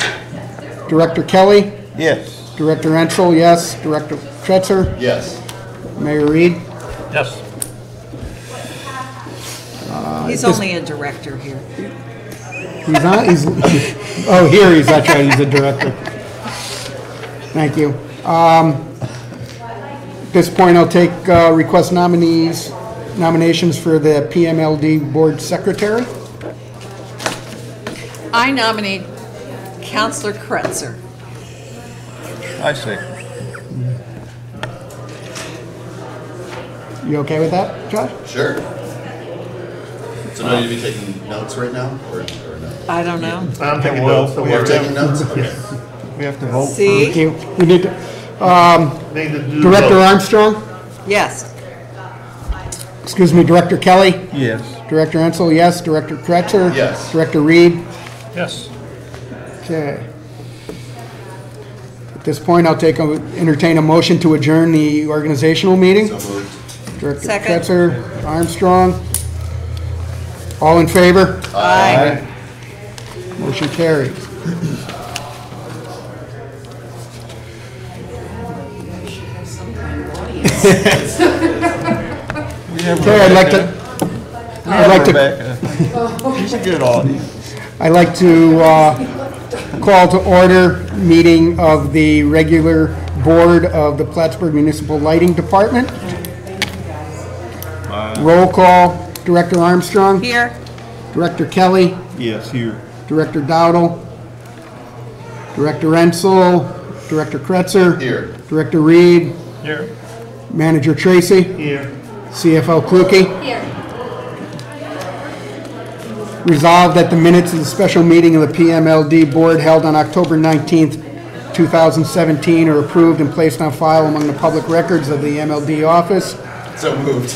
Director Kelly? Yes. Director Ensel, yes. Director Kretzer? Yes. Mayor Reed? Yes. He's only a director here. He's on, oh, here he's, that's right, he's a director. Thank you. At this point, I'll take request nominations for the PMLD Board Secretary. I nominate Counselor Kretzer. I see. You okay with that, Josh? Sure. So do I need to be taking notes right now, or no? I don't know. I'm taking Well, notes. So we we're have to- taking notes. Okay. We have to vote. See? Thank you. We need to, Need to do Director both. Armstrong? Yes. Excuse me, Director Kelly? Yes. Director Ensel, yes. Director Kretzer? Yes. Director Reed? Yes. Okay. At this point, I'll entertain a motion to adjourn the organizational meeting. So moved. Director Second. Kretzer, Armstrong. All in favor? Aye. Motion carries. Okay, I'd like to, She's a good audience. I'd like to call to order meeting of the regular board of the Plattsburgh Municipal Lighting Department. Roll call, Director Armstrong. Here. Director Kelly. Yes, here. Director Dowdle. Director Ensel. Director Kretzer. Here. Director Reed. Here. Manager Tracy. Here. CFO Kluge. Here. Resolved that the minutes of the special meeting of the PMLD Board held on October 19th, 2017 are approved and placed on file among the public records of the MLD office. So moved.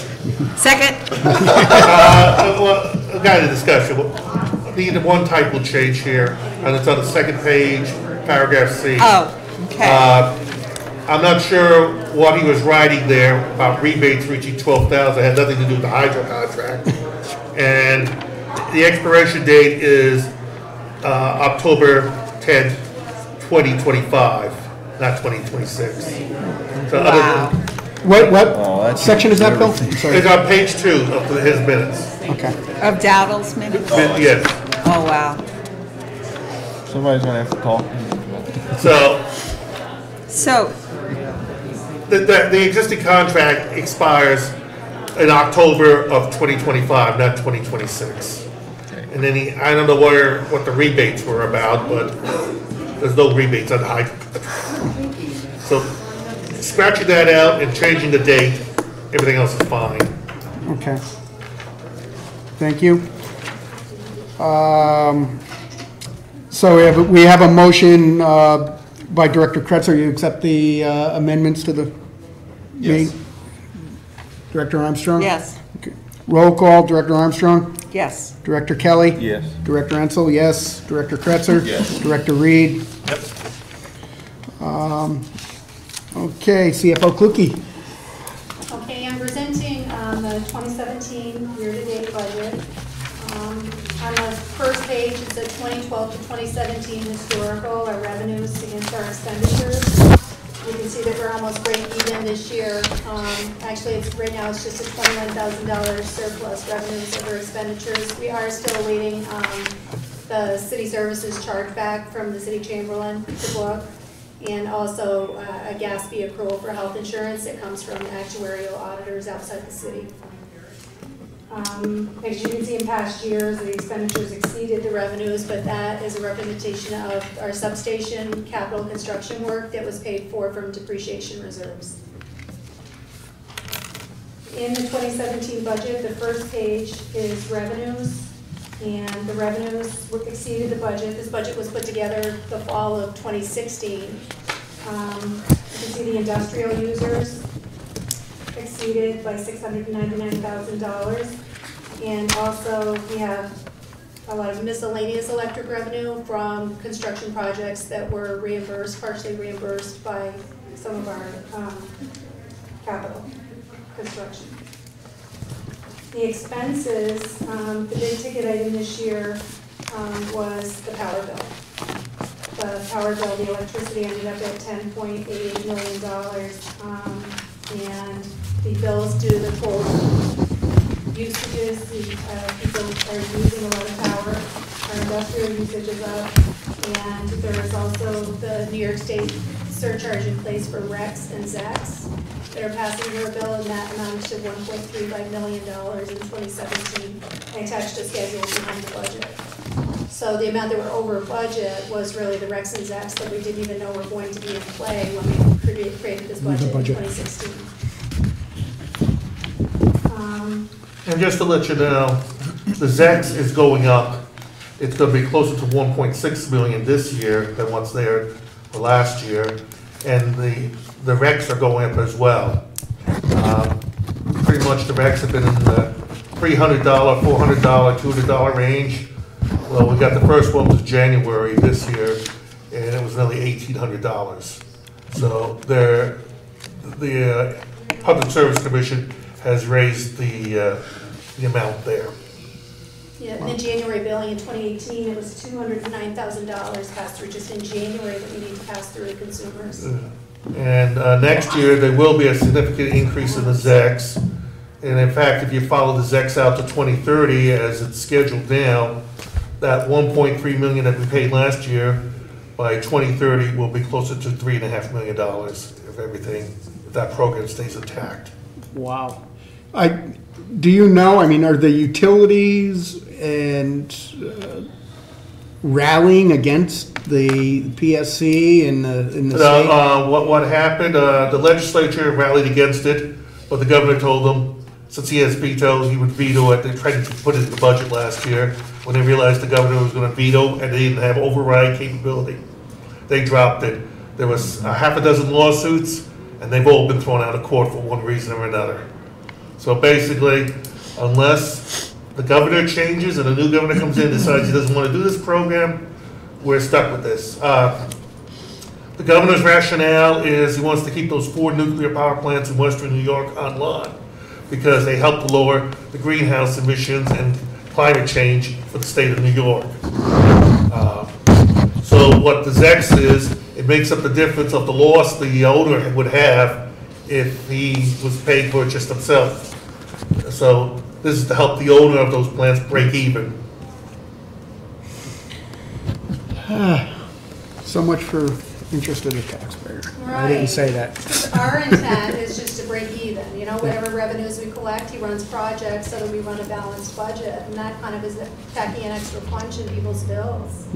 Second. Well, got a discussion. The one type will change here, and it's on the second page, paragraph C. Oh, okay. I'm not sure what he was writing there about rebates reaching 12,000. It had nothing to do with the hydro contract. And the expiration date is October 10th, 2025, not 2026. So other Wow. What Oh, that's section is that, Bill? I'm sorry. It's on page 2 of his minutes. Okay. Of Dowdle's minutes? Yes. Oh, wow. Somebody's gonna have to talk. So the existing contract expires in October of 2025, not 2026. And then I don't know what the rebates were about, but there's no rebates on the hydro. So scratching that out and changing the date, everything else is fine. Okay. Thank you. So we have a motion by Director Kretzer. You accept the amendments to the Yes. Director Armstrong? Yes. Okay. Roll call, Director Armstrong? Yes. Director Kelly? Yes. Director Ensel, yes. Director Kretzer? Yes. Director Reed? Yep. Okay, CFO Kluge. Okay, I'm presenting the 2017 year-to-date budget. On the first page, it says 2012 to 2017 historical, our revenues against our expenditures. You can see that we're almost break even this year. Actually, right now it's just a $21,000 surplus revenues over expenditures. We are still awaiting the city services chargeback from the city chamberlain to book, and also a gas fee accrual for health insurance that comes from actuarial auditors outside the city. As you can see in past years, the expenditures exceeded the revenues, but that is a representation of our substation capital construction work that was paid for from depreciation reserves. In the 2017 budget, the first page is revenues, and the revenues exceeded the budget. This budget was put together the fall of 2016. You can see the industrial users exceeded by $699,000. And also, we have a lot of miscellaneous electric revenue from construction projects that were reimbursed, partially reimbursed by some of our capital construction. The expenses, the big ticket item this year was the power bill. The power bill, the electricity ended up at $10.88 million. And the bills due to the full usages, people are using a lot of power, our industrial usage is up, and there is also the New York State surcharge in place for RECs and ZECs that are passing through a bill, and that amounted to $1.35 million in 2017. I attached a schedule behind the budget. So the amount that were over budget was really the RECs and ZECs that we didn't even know were going to be in play when we created this budget in 2016. And just to let you know, the ZEX is going up. It's gonna be closer to 1.6 million this year than what's there for last year. And the RECs are going up as well. Pretty much the RECs have been in the $300, $400, $200 range. Well, we got the first one was January this year, and it was nearly $1,800. So the Public Service Commission has raised the amount there. Yeah, and the January billing in 2018, it was $209,000 passed through just in January that we need to pass through to consumers. And next year, there will be a significant increase in the ZECs. And in fact, if you follow the ZECs out to 2030 as it's scheduled now, that 1.3 million that we paid last year, by 2030 will be closer to $3.5 million if that program stays intact. Wow. Do you know, I mean, are the utilities and rallying against the PSC in the state? What happened, the legislature rallied against it, but the governor told them, since he has vetoes, he would veto it. They tried to put it in the budget last year. When they realized the governor was going to veto and they didn't have override capability, they dropped it. There was a half a dozen lawsuits, and they've all been thrown out of court for one reason or another. So basically, unless the governor changes and a new governor comes in and decides he doesn't want to do this program, we're stuck with this. The governor's rationale is he wants to keep those 4 nuclear power plants in western New York online because they help to lower the greenhouse emissions and climate change for the state of New York. So what the ZEX is, it makes up the difference of the loss the owner would have if he was paying for it just himself. So this is to help the owner of those plants break even. So much for interest of the taxpayer. Right. I didn't say that. Our intent is just to break even, you know, whatever revenues we collect, he runs projects so that we run a balanced budget, and that kind of is packing an extra punch in people's bills.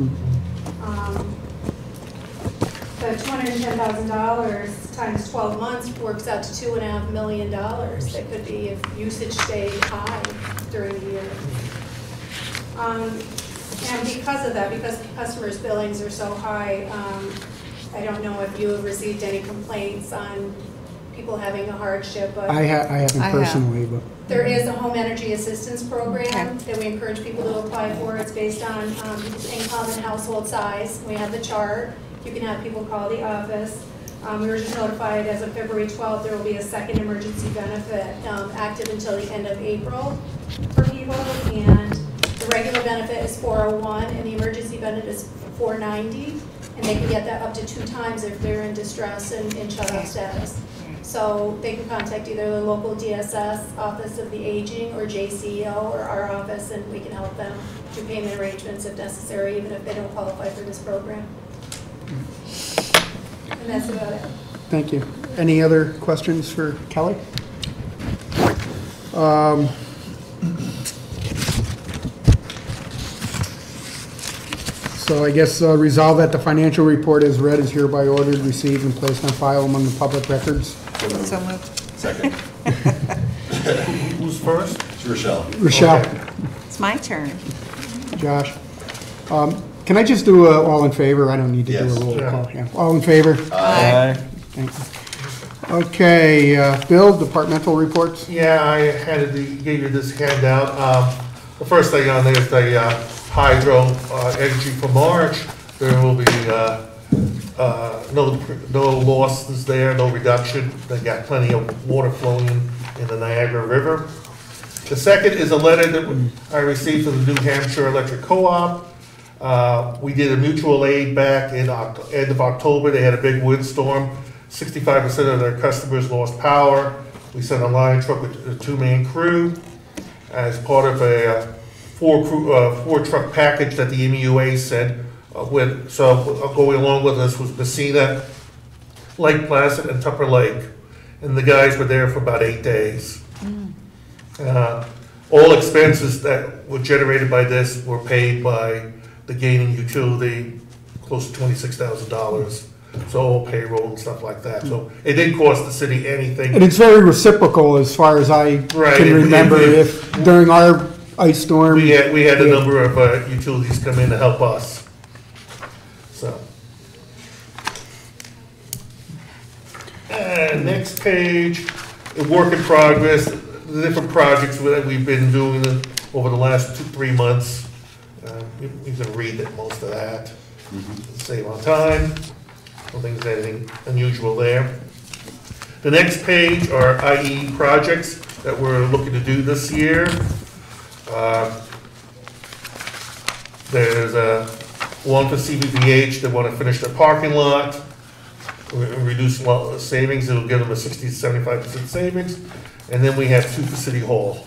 The $210,000 times 12 months works out to $2.5 million. That could be if usage stayed high during the year. And because of that, because customers' billings are so high, I don't know if you have received any complaints on people having a hardship, but I haven't personally, but there is a home energy assistance program that we encourage people to apply for. It's based on people's income and household size. We have the chart. You can have people call the office. We were just notified as of February 12th, there will be a second emergency benefit active until the end of April for people. And the regular benefit is $401 and the emergency benefit is $490. And they can get that up to 2 times if they're in distress and in shut-off status. So they can contact either the local DSS, Office of the Aging, or JCEO, or our office, and we can help them do payment arrangements if necessary, even if they don't qualify for this program. And that's about it. Thank you. Any other questions for Kelly? So I guess resolve that the financial report as read is hereby ordered, received, and placed on file among the public records. So moved. Second. Who's first? It's Rochelle. Rochelle. Okay. It's my turn. Josh. Can I just do a all in favor? I don't need to do Yes. a roll Sure. call. Yeah. All in favor? Aye. Thank you. Okay, Bill, departmental reports? Yeah, I gave you this handout. The first thing on there is the hydro energy for March. There will be no losses there, no reduction. They got plenty of water flowing in the Niagara River. The second is a letter that I received from the New Hampshire Electric Co-op. We did a mutual aid back in end of October. They had a big windstorm. 65% of their customers lost power. We sent a line truck with a 2-man crew as part of a 4-truck package that the MEUA sent. So going along with us was Messina, Lake Placid, and Tupper Lake. And the guys were there for about 8 days. All expenses that were generated by this were paid by the gaining utility, close to $26,000. So all payroll and stuff like that. So it didn't cost the city anything. And it's very reciprocal as far as I can remember. If during our ice storm. We had a number of utilities come in to help us. So. And next page, a work in progress, the different projects that we've been doing over the last 2-3 months. You can read most of that. Save on time. I don't think there's anything unusual there. The next page are IE projects that we're looking to do this year. There's one for CBVH that want to finish their parking lot, reduce savings. It'll give them a 60 to 75% savings. And then we have 2 for City Hall.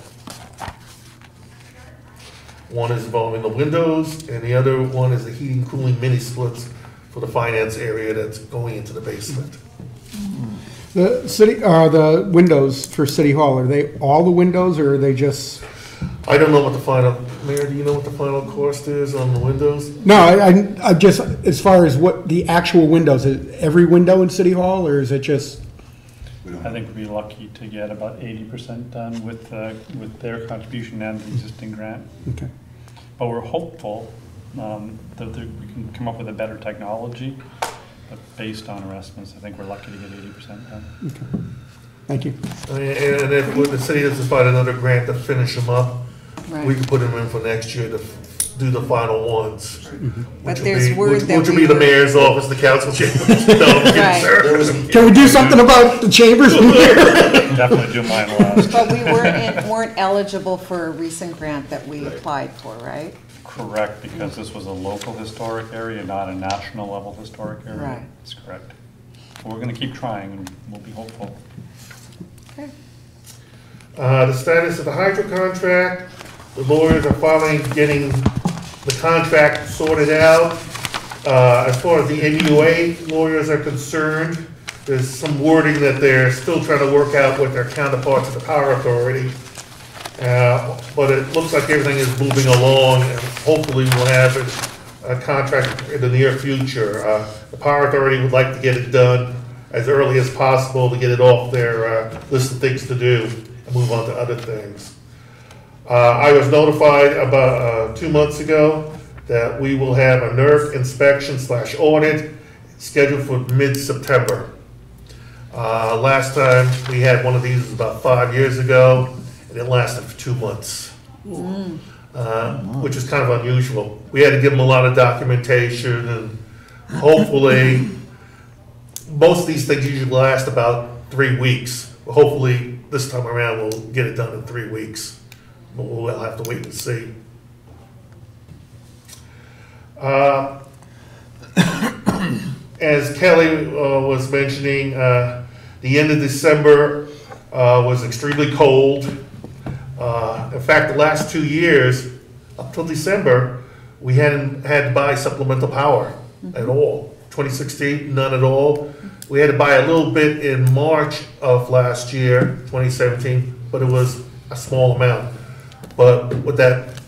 One is involving the windows, and the other one is the heating, cooling mini splits for the finance area that's going into the basement. The city, the windows for City Hall, are they all the windows, or are they just? I don't know what the final, Mayor, do you know what the final cost is on the windows? No, I just, as far as what the actual windows, is every window in City Hall, or is it just? I think we'd be lucky to get about 80% done with their contribution and the existing grant. Okay. But we're hopeful that we can come up with a better technology, but based on our estimates, I think we're lucky to get 80% done. Okay. Thank you. And if the city doesn't find another grant to finish them up, we can put them in for next year to do the final ones. But there's word that which will be the mayor's office, the council chambers. No, Right. Can we do something about the chambers in here? Definitely do mine last. But we weren't eligible for a recent grant that we applied for, right? Correct, because this was a local historic area, not a national level historic area. Right. That's correct. But we're going to keep trying, and we'll be hopeful. Okay. The status of the hydro contract, the lawyers are finally getting the contract sorted out. As far as the MUA lawyers are concerned, there's some wording that they're still trying to work out with their counterparts at the Power Authority. But it looks like everything is moving along, and hopefully we'll have a contract in the near future. The Power Authority would like to get it done as early as possible to get it off their list of things to do and move on to other things. I was notified about 2 months ago that we will have a NERC inspection/audit scheduled for mid-September. Last time we had one of these was about 5 years ago, and it lasted for 2 months, which is kind of unusual. We had to give them a lot of documentation, and hopefully, most of these things usually last about 3 weeks. Hopefully, this time around, we'll get it done in 3 weeks. But we'll have to wait and see. as Kelly was mentioning, the end of December was extremely cold. In fact, the last 2 years, up till December, we hadn't had to buy supplemental power at all. 2016, none at all. We had to buy a little bit in March of last year, 2017, but it was a small amount. But with that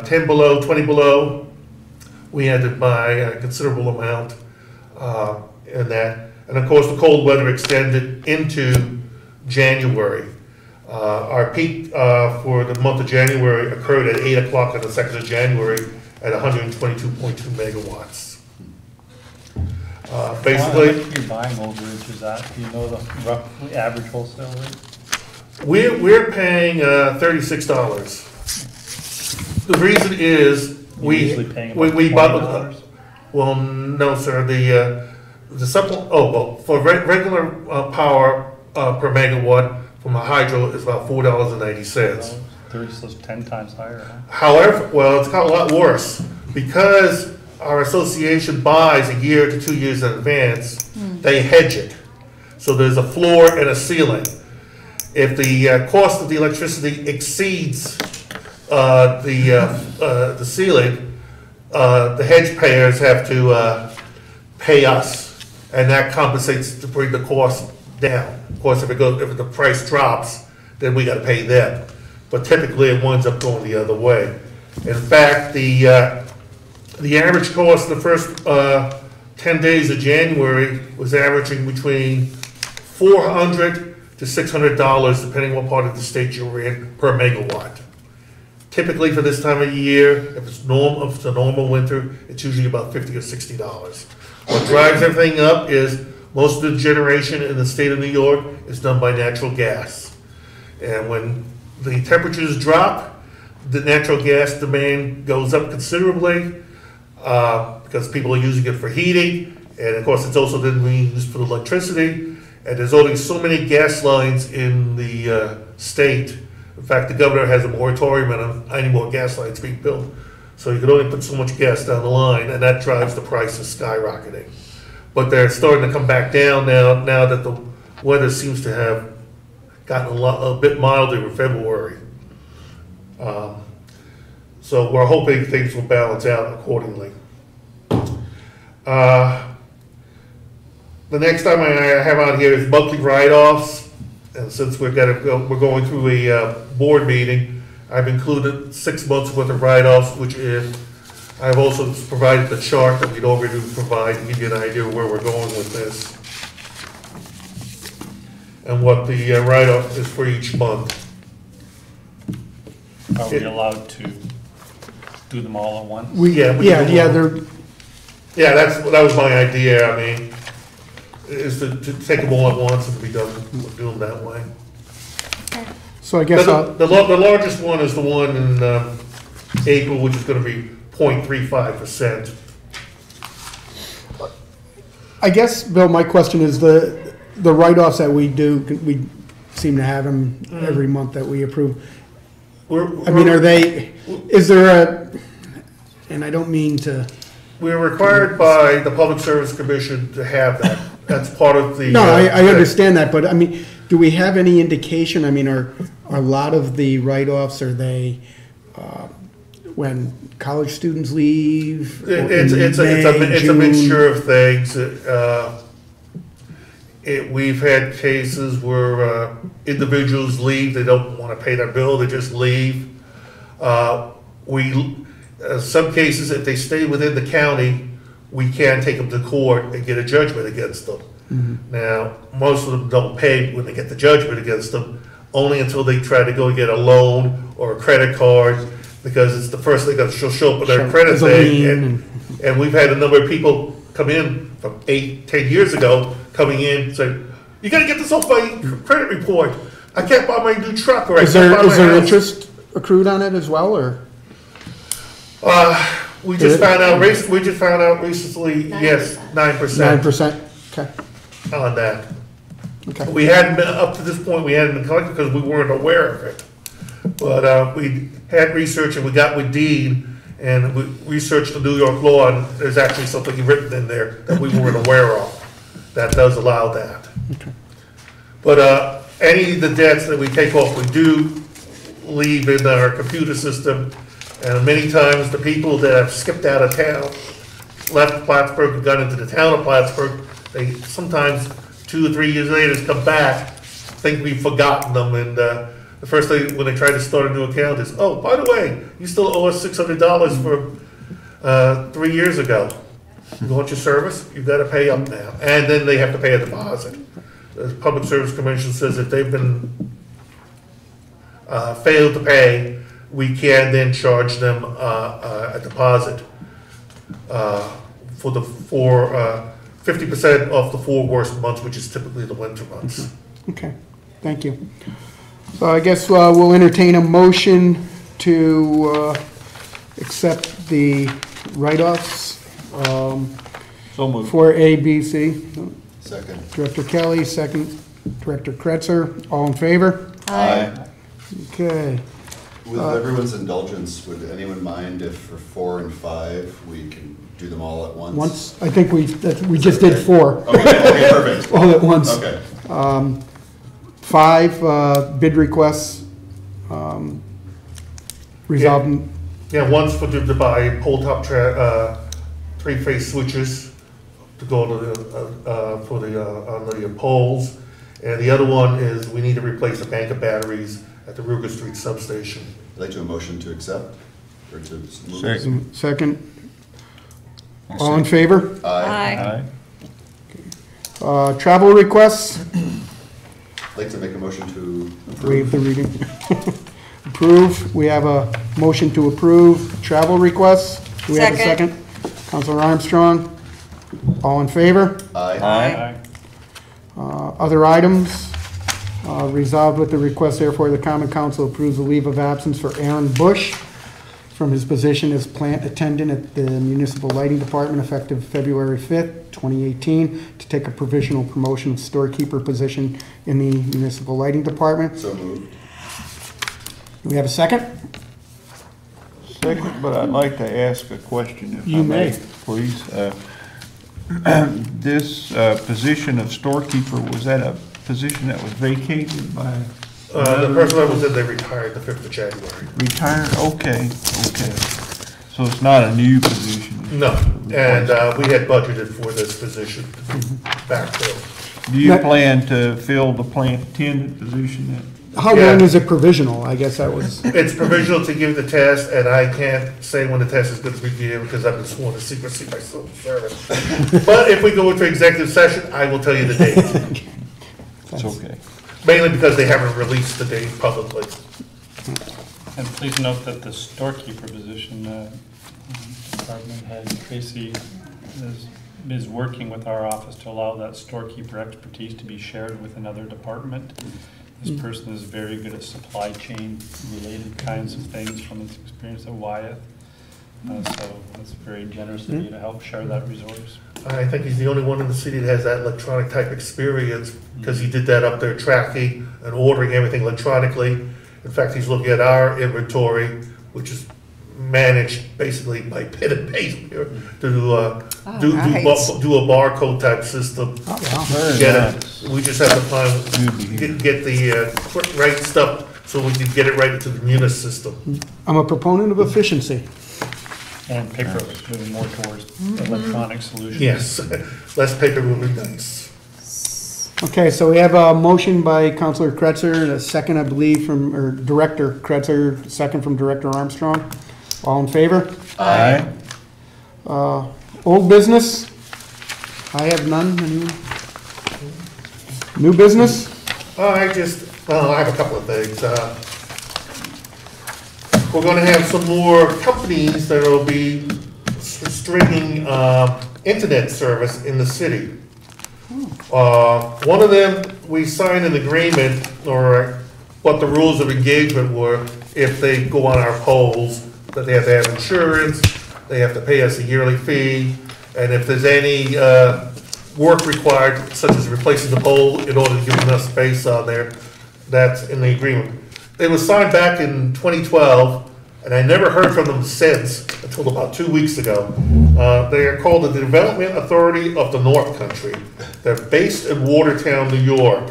10 below, 20 below, we had to buy a considerable amount in that. And of course, the cold weather extended into January. Our peak for the month of January occurred at 8 o'clock on the 2nd of January at 122.2 megawatts. Basically, what you're buying overage is that? Do you know the roughly average wholesale rate? we're paying $36. The reason is You're usually paying about we bought. $20? Well, no, sir. The for regular power per megawatt from a hydro is about $4.90. 30, so it's 10 times higher, huh? However, well, it's got a lot worse because our association buys a year to 2 years in advance. They hedge it, so there's a floor and a ceiling. If the cost of the electricity exceeds the ceiling, the hedge payers have to pay us, and that compensates to bring the cost down. Of course, if the price drops, then we got to pay them. But typically, it winds up going the other way. In fact, the average cost the first 10 days of January was averaging between $400 to $600, depending what part of the state you were in, per megawatt. Typically, for this time of year, if it's a normal winter, it's usually about $50 or $60. What drives everything up is most of the generation in the state of New York is done by natural gas. And when the temperatures drop, the natural gas demand goes up considerably because people are using it for heating. And of course, it's also then being used for electricity. And there's only so many gas lines in the state. In fact, the governor has a moratorium on any more gas lines being built. So you can only put so much gas down the line, and that drives the prices skyrocketing. But they're starting to come back down now that the weather seems to have gotten a bit milder in February. So we're hoping things will balance out accordingly. The next time I have on here is monthly write-offs, and since we're going through a board meeting, I've included 6 months worth of write-offs, which is I've also provided the chart that we'd already provide to give you an idea of where we're going with this and what the write-off is for each month. Are we allowed to do them all at once? That was my idea. I mean, is to take them all at once and be done, do them that way. So I guess the largest one is the one in April, which is going to be 0.35%. I guess, Bill, my question is the write-offs that we do, we seem to have them every month that we approve. Is there a, and I don't mean to. We're required by the Public Service Commission to have that. That's part of the. No, I understand that, but I mean, do we have any indication? I mean, are a lot of the write-offs, are they when college students leave? It's a mixture of things. We've had cases where individuals leave, they don't want to pay their bill, they just leave. Some cases, if they stay within the county, we can take them to court and get a judgment against them. Now, most of them don't pay when they get the judgment against them, only until they try to go and get a loan or a credit card, because it's the first thing that she'll show up with their credit thing. And we've had a number of people come in from 8-10 years ago, coming in and say, you gotta get this off my credit report. I can't buy my new truck, or is there interest accrued on it as well, or? We just found out recently, yes, 9%. 9%, okay. On that. Okay. We hadn't been, up to this point, we hadn't been collecting because we weren't aware of it. But we had research and we got with Dean, And we researched the New York law, and there's actually something written in there that we weren't aware of that does allow that. But any of the debts that we take off, we do leave in our computer system. And many times the people that have skipped out of town, left Plattsburgh and gone into the town of Plattsburgh, they sometimes 2 or 3 years later come back, think we've forgotten them. And the first thing when they try to start a new account is, oh, by the way, you still owe us $600 for 3 years ago. You want your service? You've got to pay up now. And then they have to pay a deposit. The Public Service Commission says if they've been failed to pay, we can then charge them a deposit for 50% of the 4 worst months, which is typically the winter months. Okay, thank you. So I guess we'll entertain a motion to accept the write-offs for A, B, C. Second. Director Kelly, second. Director Kretzer, all in favor? Aye. Okay. With everyone's indulgence, would anyone mind if for 4 and 5, we can do them all at once? I think we just did 4. Okay, perfect. All at once. Okay. 5 bid requests resolved. Yeah, one's for to buy pole top 3-phase switches to go to the, for the on the poles, and the other one is we need to replace a bank of batteries at the Ruger Street substation. I'd like to a motion to accept or to move. Second. All in favor? Aye. Travel requests. I'd like to make a motion to Waive the reading. Approve. We have a motion to approve travel requests. Do we have a second? Councilor Armstrong. All in favor? Aye. Other items. Resolved with the request, therefore, the Common Council approves the leave of absence for Aaron Bush from his position as plant attendant at the Municipal Lighting Department effective February 5th, 2018, to take a provisional promotion of storekeeper position in the Municipal Lighting Department. So moved. Do we have a second? Second, but I'd like to ask a question, if You I may, may. please. This position of storekeeper, was that a position that was vacated by? The person that was in, they retired the 5th of January. Retired, okay. So it's not a new position? No, and we had budgeted for this position to be backfilled. Do you plan to fill the plant attendant position? How long is it provisional? I guess that was. It's provisional to give the test, and I can't say when the test is going to begin because I've been sworn to secrecy by civil service. But if we go into executive session, I will tell you the date. It's okay. Mainly because they haven't released the date publicly. And please note that the storekeeper position, department head Tracy is working with our office to allow that storekeeper expertise to be shared with another department. This person is very good at supply chain related kinds of things from his experience at Wyeth. So it's very generous of you to help share that resource. I think he's the only one in the city that has that electronic type experience because he did that up there tracking and ordering everything electronically. In fact, he's looking at our inventory, which is managed basically by pen and paper here, to do a barcode type system. We just have to find, get the right stuff so we can get it right into the Munis system. I'm a proponent of efficiency. And paperless, moving more towards electronic solutions. Yes, less paper would be nice. Okay, so we have a motion by Councilor Kretzer, a second, I believe, from, or Director Kretzer, second from Director Armstrong. All in favor? Aye. Old business? I have none. Anyone? New business? I have a couple of things. We're going to have some more companies that will be stringing internet service in the city. One of them, we signed an agreement, or what the rules of engagement were, if they go on our poles, that they have to have insurance, they have to pay us a yearly fee, and if there's any work required, such as replacing the pole in order to give enough space on there, that's in the agreement. It was signed back in 2012, and I never heard from them since, until about 2 weeks ago. They are called the Development Authority of the North Country. They're based in Watertown, New York.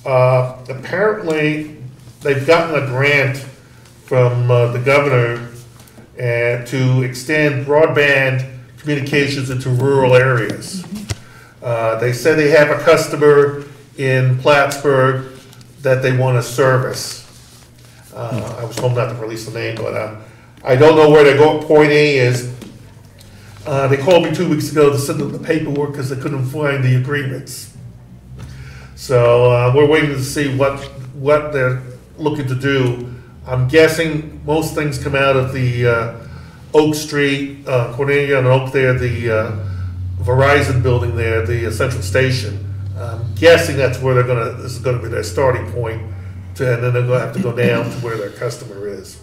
Apparently, they've gotten a grant from the governor to extend broadband communications into rural areas. They said they have a customer in Plattsburgh that they want to service. I was told not to release the name, but I don't know where their point A is. They called me 2 weeks ago to send them the paperwork because they couldn't find the agreements. So we're waiting to see what they're looking to do. I'm guessing most things come out of the Oak Street, Cornelia and Oak there, the Verizon building there, the Central Station. I'm guessing that's where this is gonna be their starting point, and then they're gonna have to go down to where their customer is.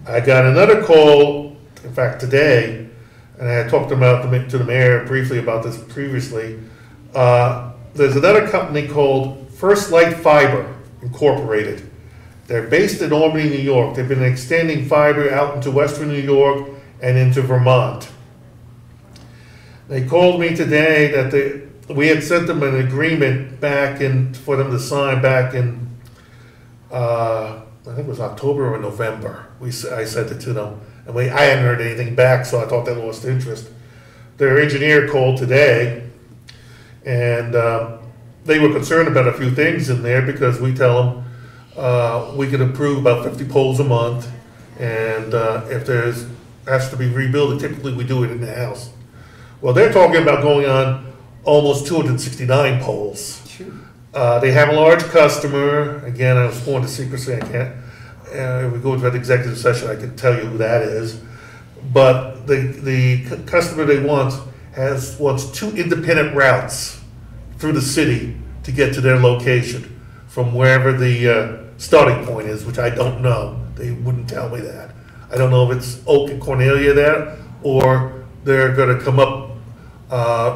I got another call, in fact, today, and I talked to the mayor briefly about this previously. There's another company called First Light Fiber Incorporated. They're based in Albany, New York. They've been extending fiber out into western New York and into Vermont. They called me today that we had sent them an agreement for them to sign back in, I think it was October or November. I sent it to them. And I hadn't heard anything back, so I thought they lost interest. Their engineer called today, and they were concerned about a few things in there because we tell them we can approve about 50 poles a month, and if has to be rebuilt, typically we do it in the house. Well, they're talking about going on almost 269 poles. They have a large customer. Again, I was sworn to secrecy. I can't. If we go into an executive session, I can tell you who that is. But the customer they wants 2 independent routes through the city to get to their location from wherever the starting point is, which I don't know. They wouldn't tell me that. I don't know if it's Oak and Cornelia there, or they're going to come up.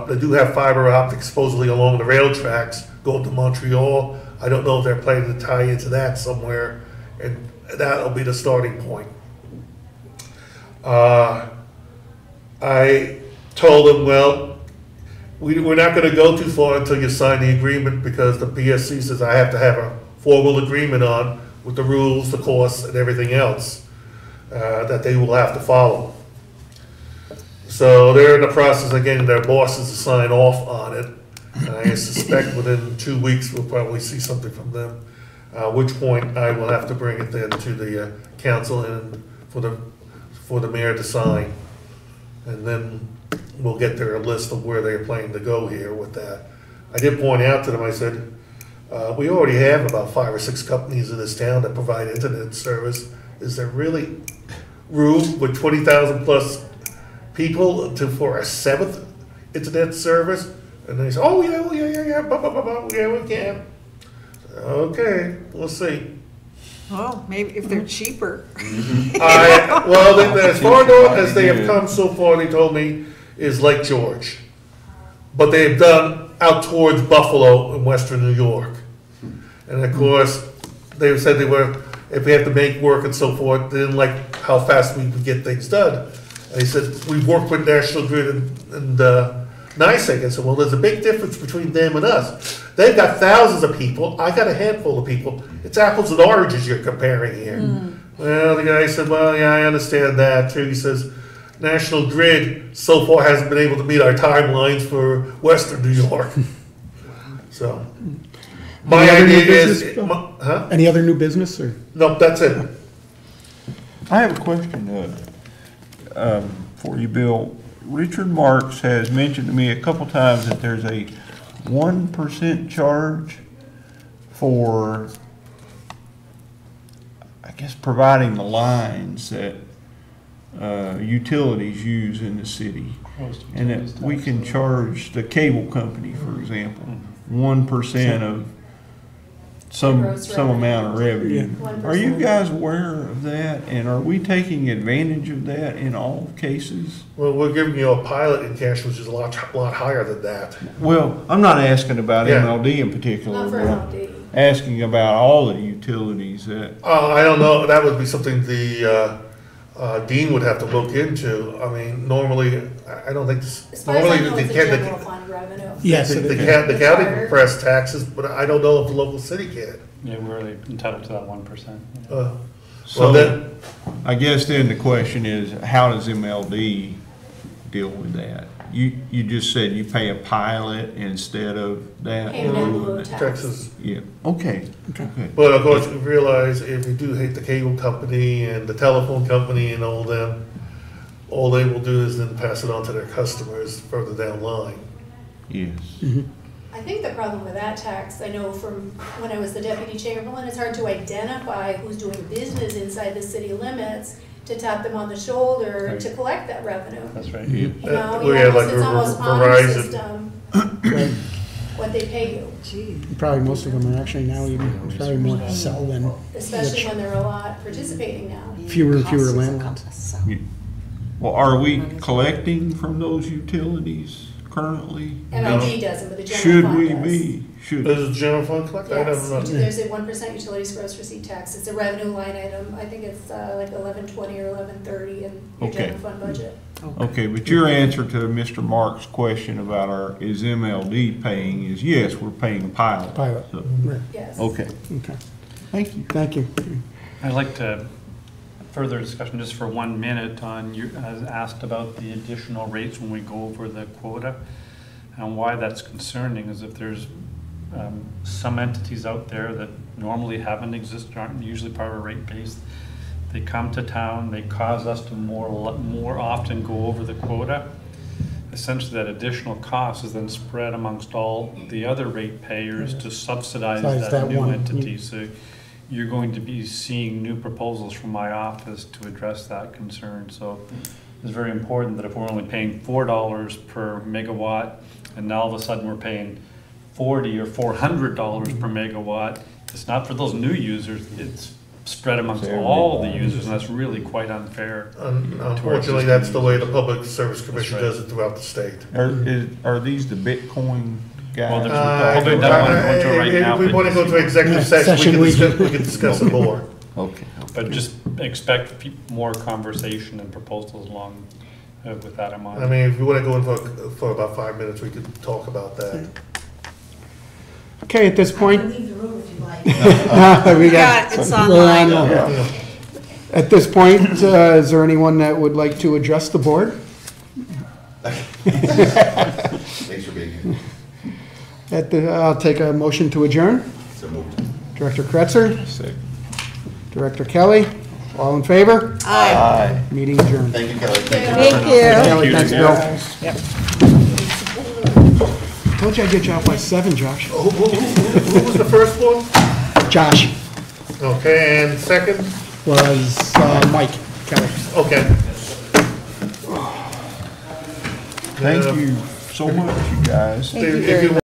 They do have fiber optics supposedly along the rail tracks going to Montreal. I don't know if they're planning to tie into that somewhere, and that'll be the starting point. I told them, well, we're not going to go too far until you sign the agreement, because the PSC says I have to have a formal agreement on with the rules, the costs, and everything else that they will have to follow. So they're in the process of getting their bosses to sign off on it. And I suspect within 2 weeks we'll probably see something from them. At which point I will have to bring it then to the council and for the mayor to sign. And then we'll get their list of where they're planning to go here with that. I did point out to them, I said, we already have about 5 or 6 companies in this town that provide internet service. Is there really room with 20,000 plus people for a 7th internet service? And they say, oh yeah, blah, blah, blah, blah. Yeah, we can. Okay, we'll see. Well, maybe if they're cheaper. Well, as far north as they have come so far, they told me, is Lake George. But they've done out towards Buffalo in western New York. And of course, they said if we have to make work and so forth, they didn't like how fast we could get things done. And he said, we've worked with National Grid and NYSEG. I said, well, there's a big difference between them and us. They've got thousands of people. I got a handful of people. It's apples and oranges you're comparing here. Well, the guy said, well, yeah, I understand that too. He says, National Grid so far hasn't been able to meet our timelines for Western New York. So, my idea is, Any other new business, or? No, that's it. I have a question for you, Bill. Richard Marks has mentioned to me a couple times that there's a 1% charge for, I guess, providing the lines that utilities use in the city. And that we can charge the cable company, for example, 1% of some amount of revenue. Are you guys aware of that, and are we taking advantage of that in all cases? Well, we're giving you a pilot in cash, which is a lot higher than that. Well, I'm not asking about MLD in particular. Not for MLD. asking about all the utilities that, I don't know, that would be something the dean would have to look into. I mean, normally, I don't think, As far as I know, normally it's a general fund revenue. Yes, the it is. county can press taxes, but I don't know if the local city can. Yeah, we're really entitled to that 1%. Well, so then, I guess then the question is, how does MLD deal with that? You just said you pay a pilot instead of that? Pay an in lieu of tax. Texas. Yeah, okay. But of course, you realize if you do hate the cable company and the telephone company and all them, all they will do is then pass it on to their customers further down the line. Yes. I think the problem with that tax, I know from when I was the deputy chamberlain, it's hard to identify who's doing business inside the city limits to tap them on the shoulder Right. to collect that revenue. That's right. You know, We had like it's almost honor Verizon. system, what they pay you, Probably most of them are actually now even, probably more sell than, especially when there are a lot participating now. fewer and fewer landlords. Well, are we collecting from those utilities currently? MLD doesn't, but the general Should fund we does. be? Should. Does the general fund collect? I Yes, don't know. there's a 1% utilities gross receipt tax. It's a revenue line item. I think it's like 1120 or 1130 in your Okay. general fund budget. Okay, but your answer to Mr. Mark's question about is MLD paying is yes, we're paying a pilot. Pilot. So- Right. Yes. Okay, Okay, thank you. thank you. I'd like to further discussion just for 1 minute on, you asked about the additional rates when we go over the quota. And why that's concerning is if there's some entities out there that normally haven't existed, aren't usually part of a rate base, they come to town, they cause us to more often go over the quota. Essentially, that additional cost is then spread amongst all the other rate payers to subsidize that new one. entity. So you're going to be seeing new proposals from my office to address that concern. So it's very important that if we're only paying $4 per megawatt, and now all of a sudden we're paying $40 or $400 per megawatt, it's not for those new users, it's spread amongst all the users, and that's really quite unfair. Unfortunately, that's the way the Public Service Commission does it throughout the state. Are these the Bitcoin guys? Well, there's don't want to go into it right now. If we want to go to executive session, we can discuss it more. Okay. But just expect more conversation and proposals along with that in mind. I mean, if you want to go in for about 5 minutes, we could talk about that. Okay, at this point. Leave the room if you like. We got it. It's we're online. on. At this point, is there anyone that would like to address the board? Thanks for being here. I'll take a motion to adjourn. So moved. Director Kretzer, Director Kelly, all in favor? Aye. Meeting adjourned. Thank you, Kelly. Thank you. Kelly, thanks, Bill. Told you I'd get you out by 7, Josh. Who was the first one? Josh Okay, and second? was Mike Kelly. Okay. Thank you so much, you guys. Thank you If very you much.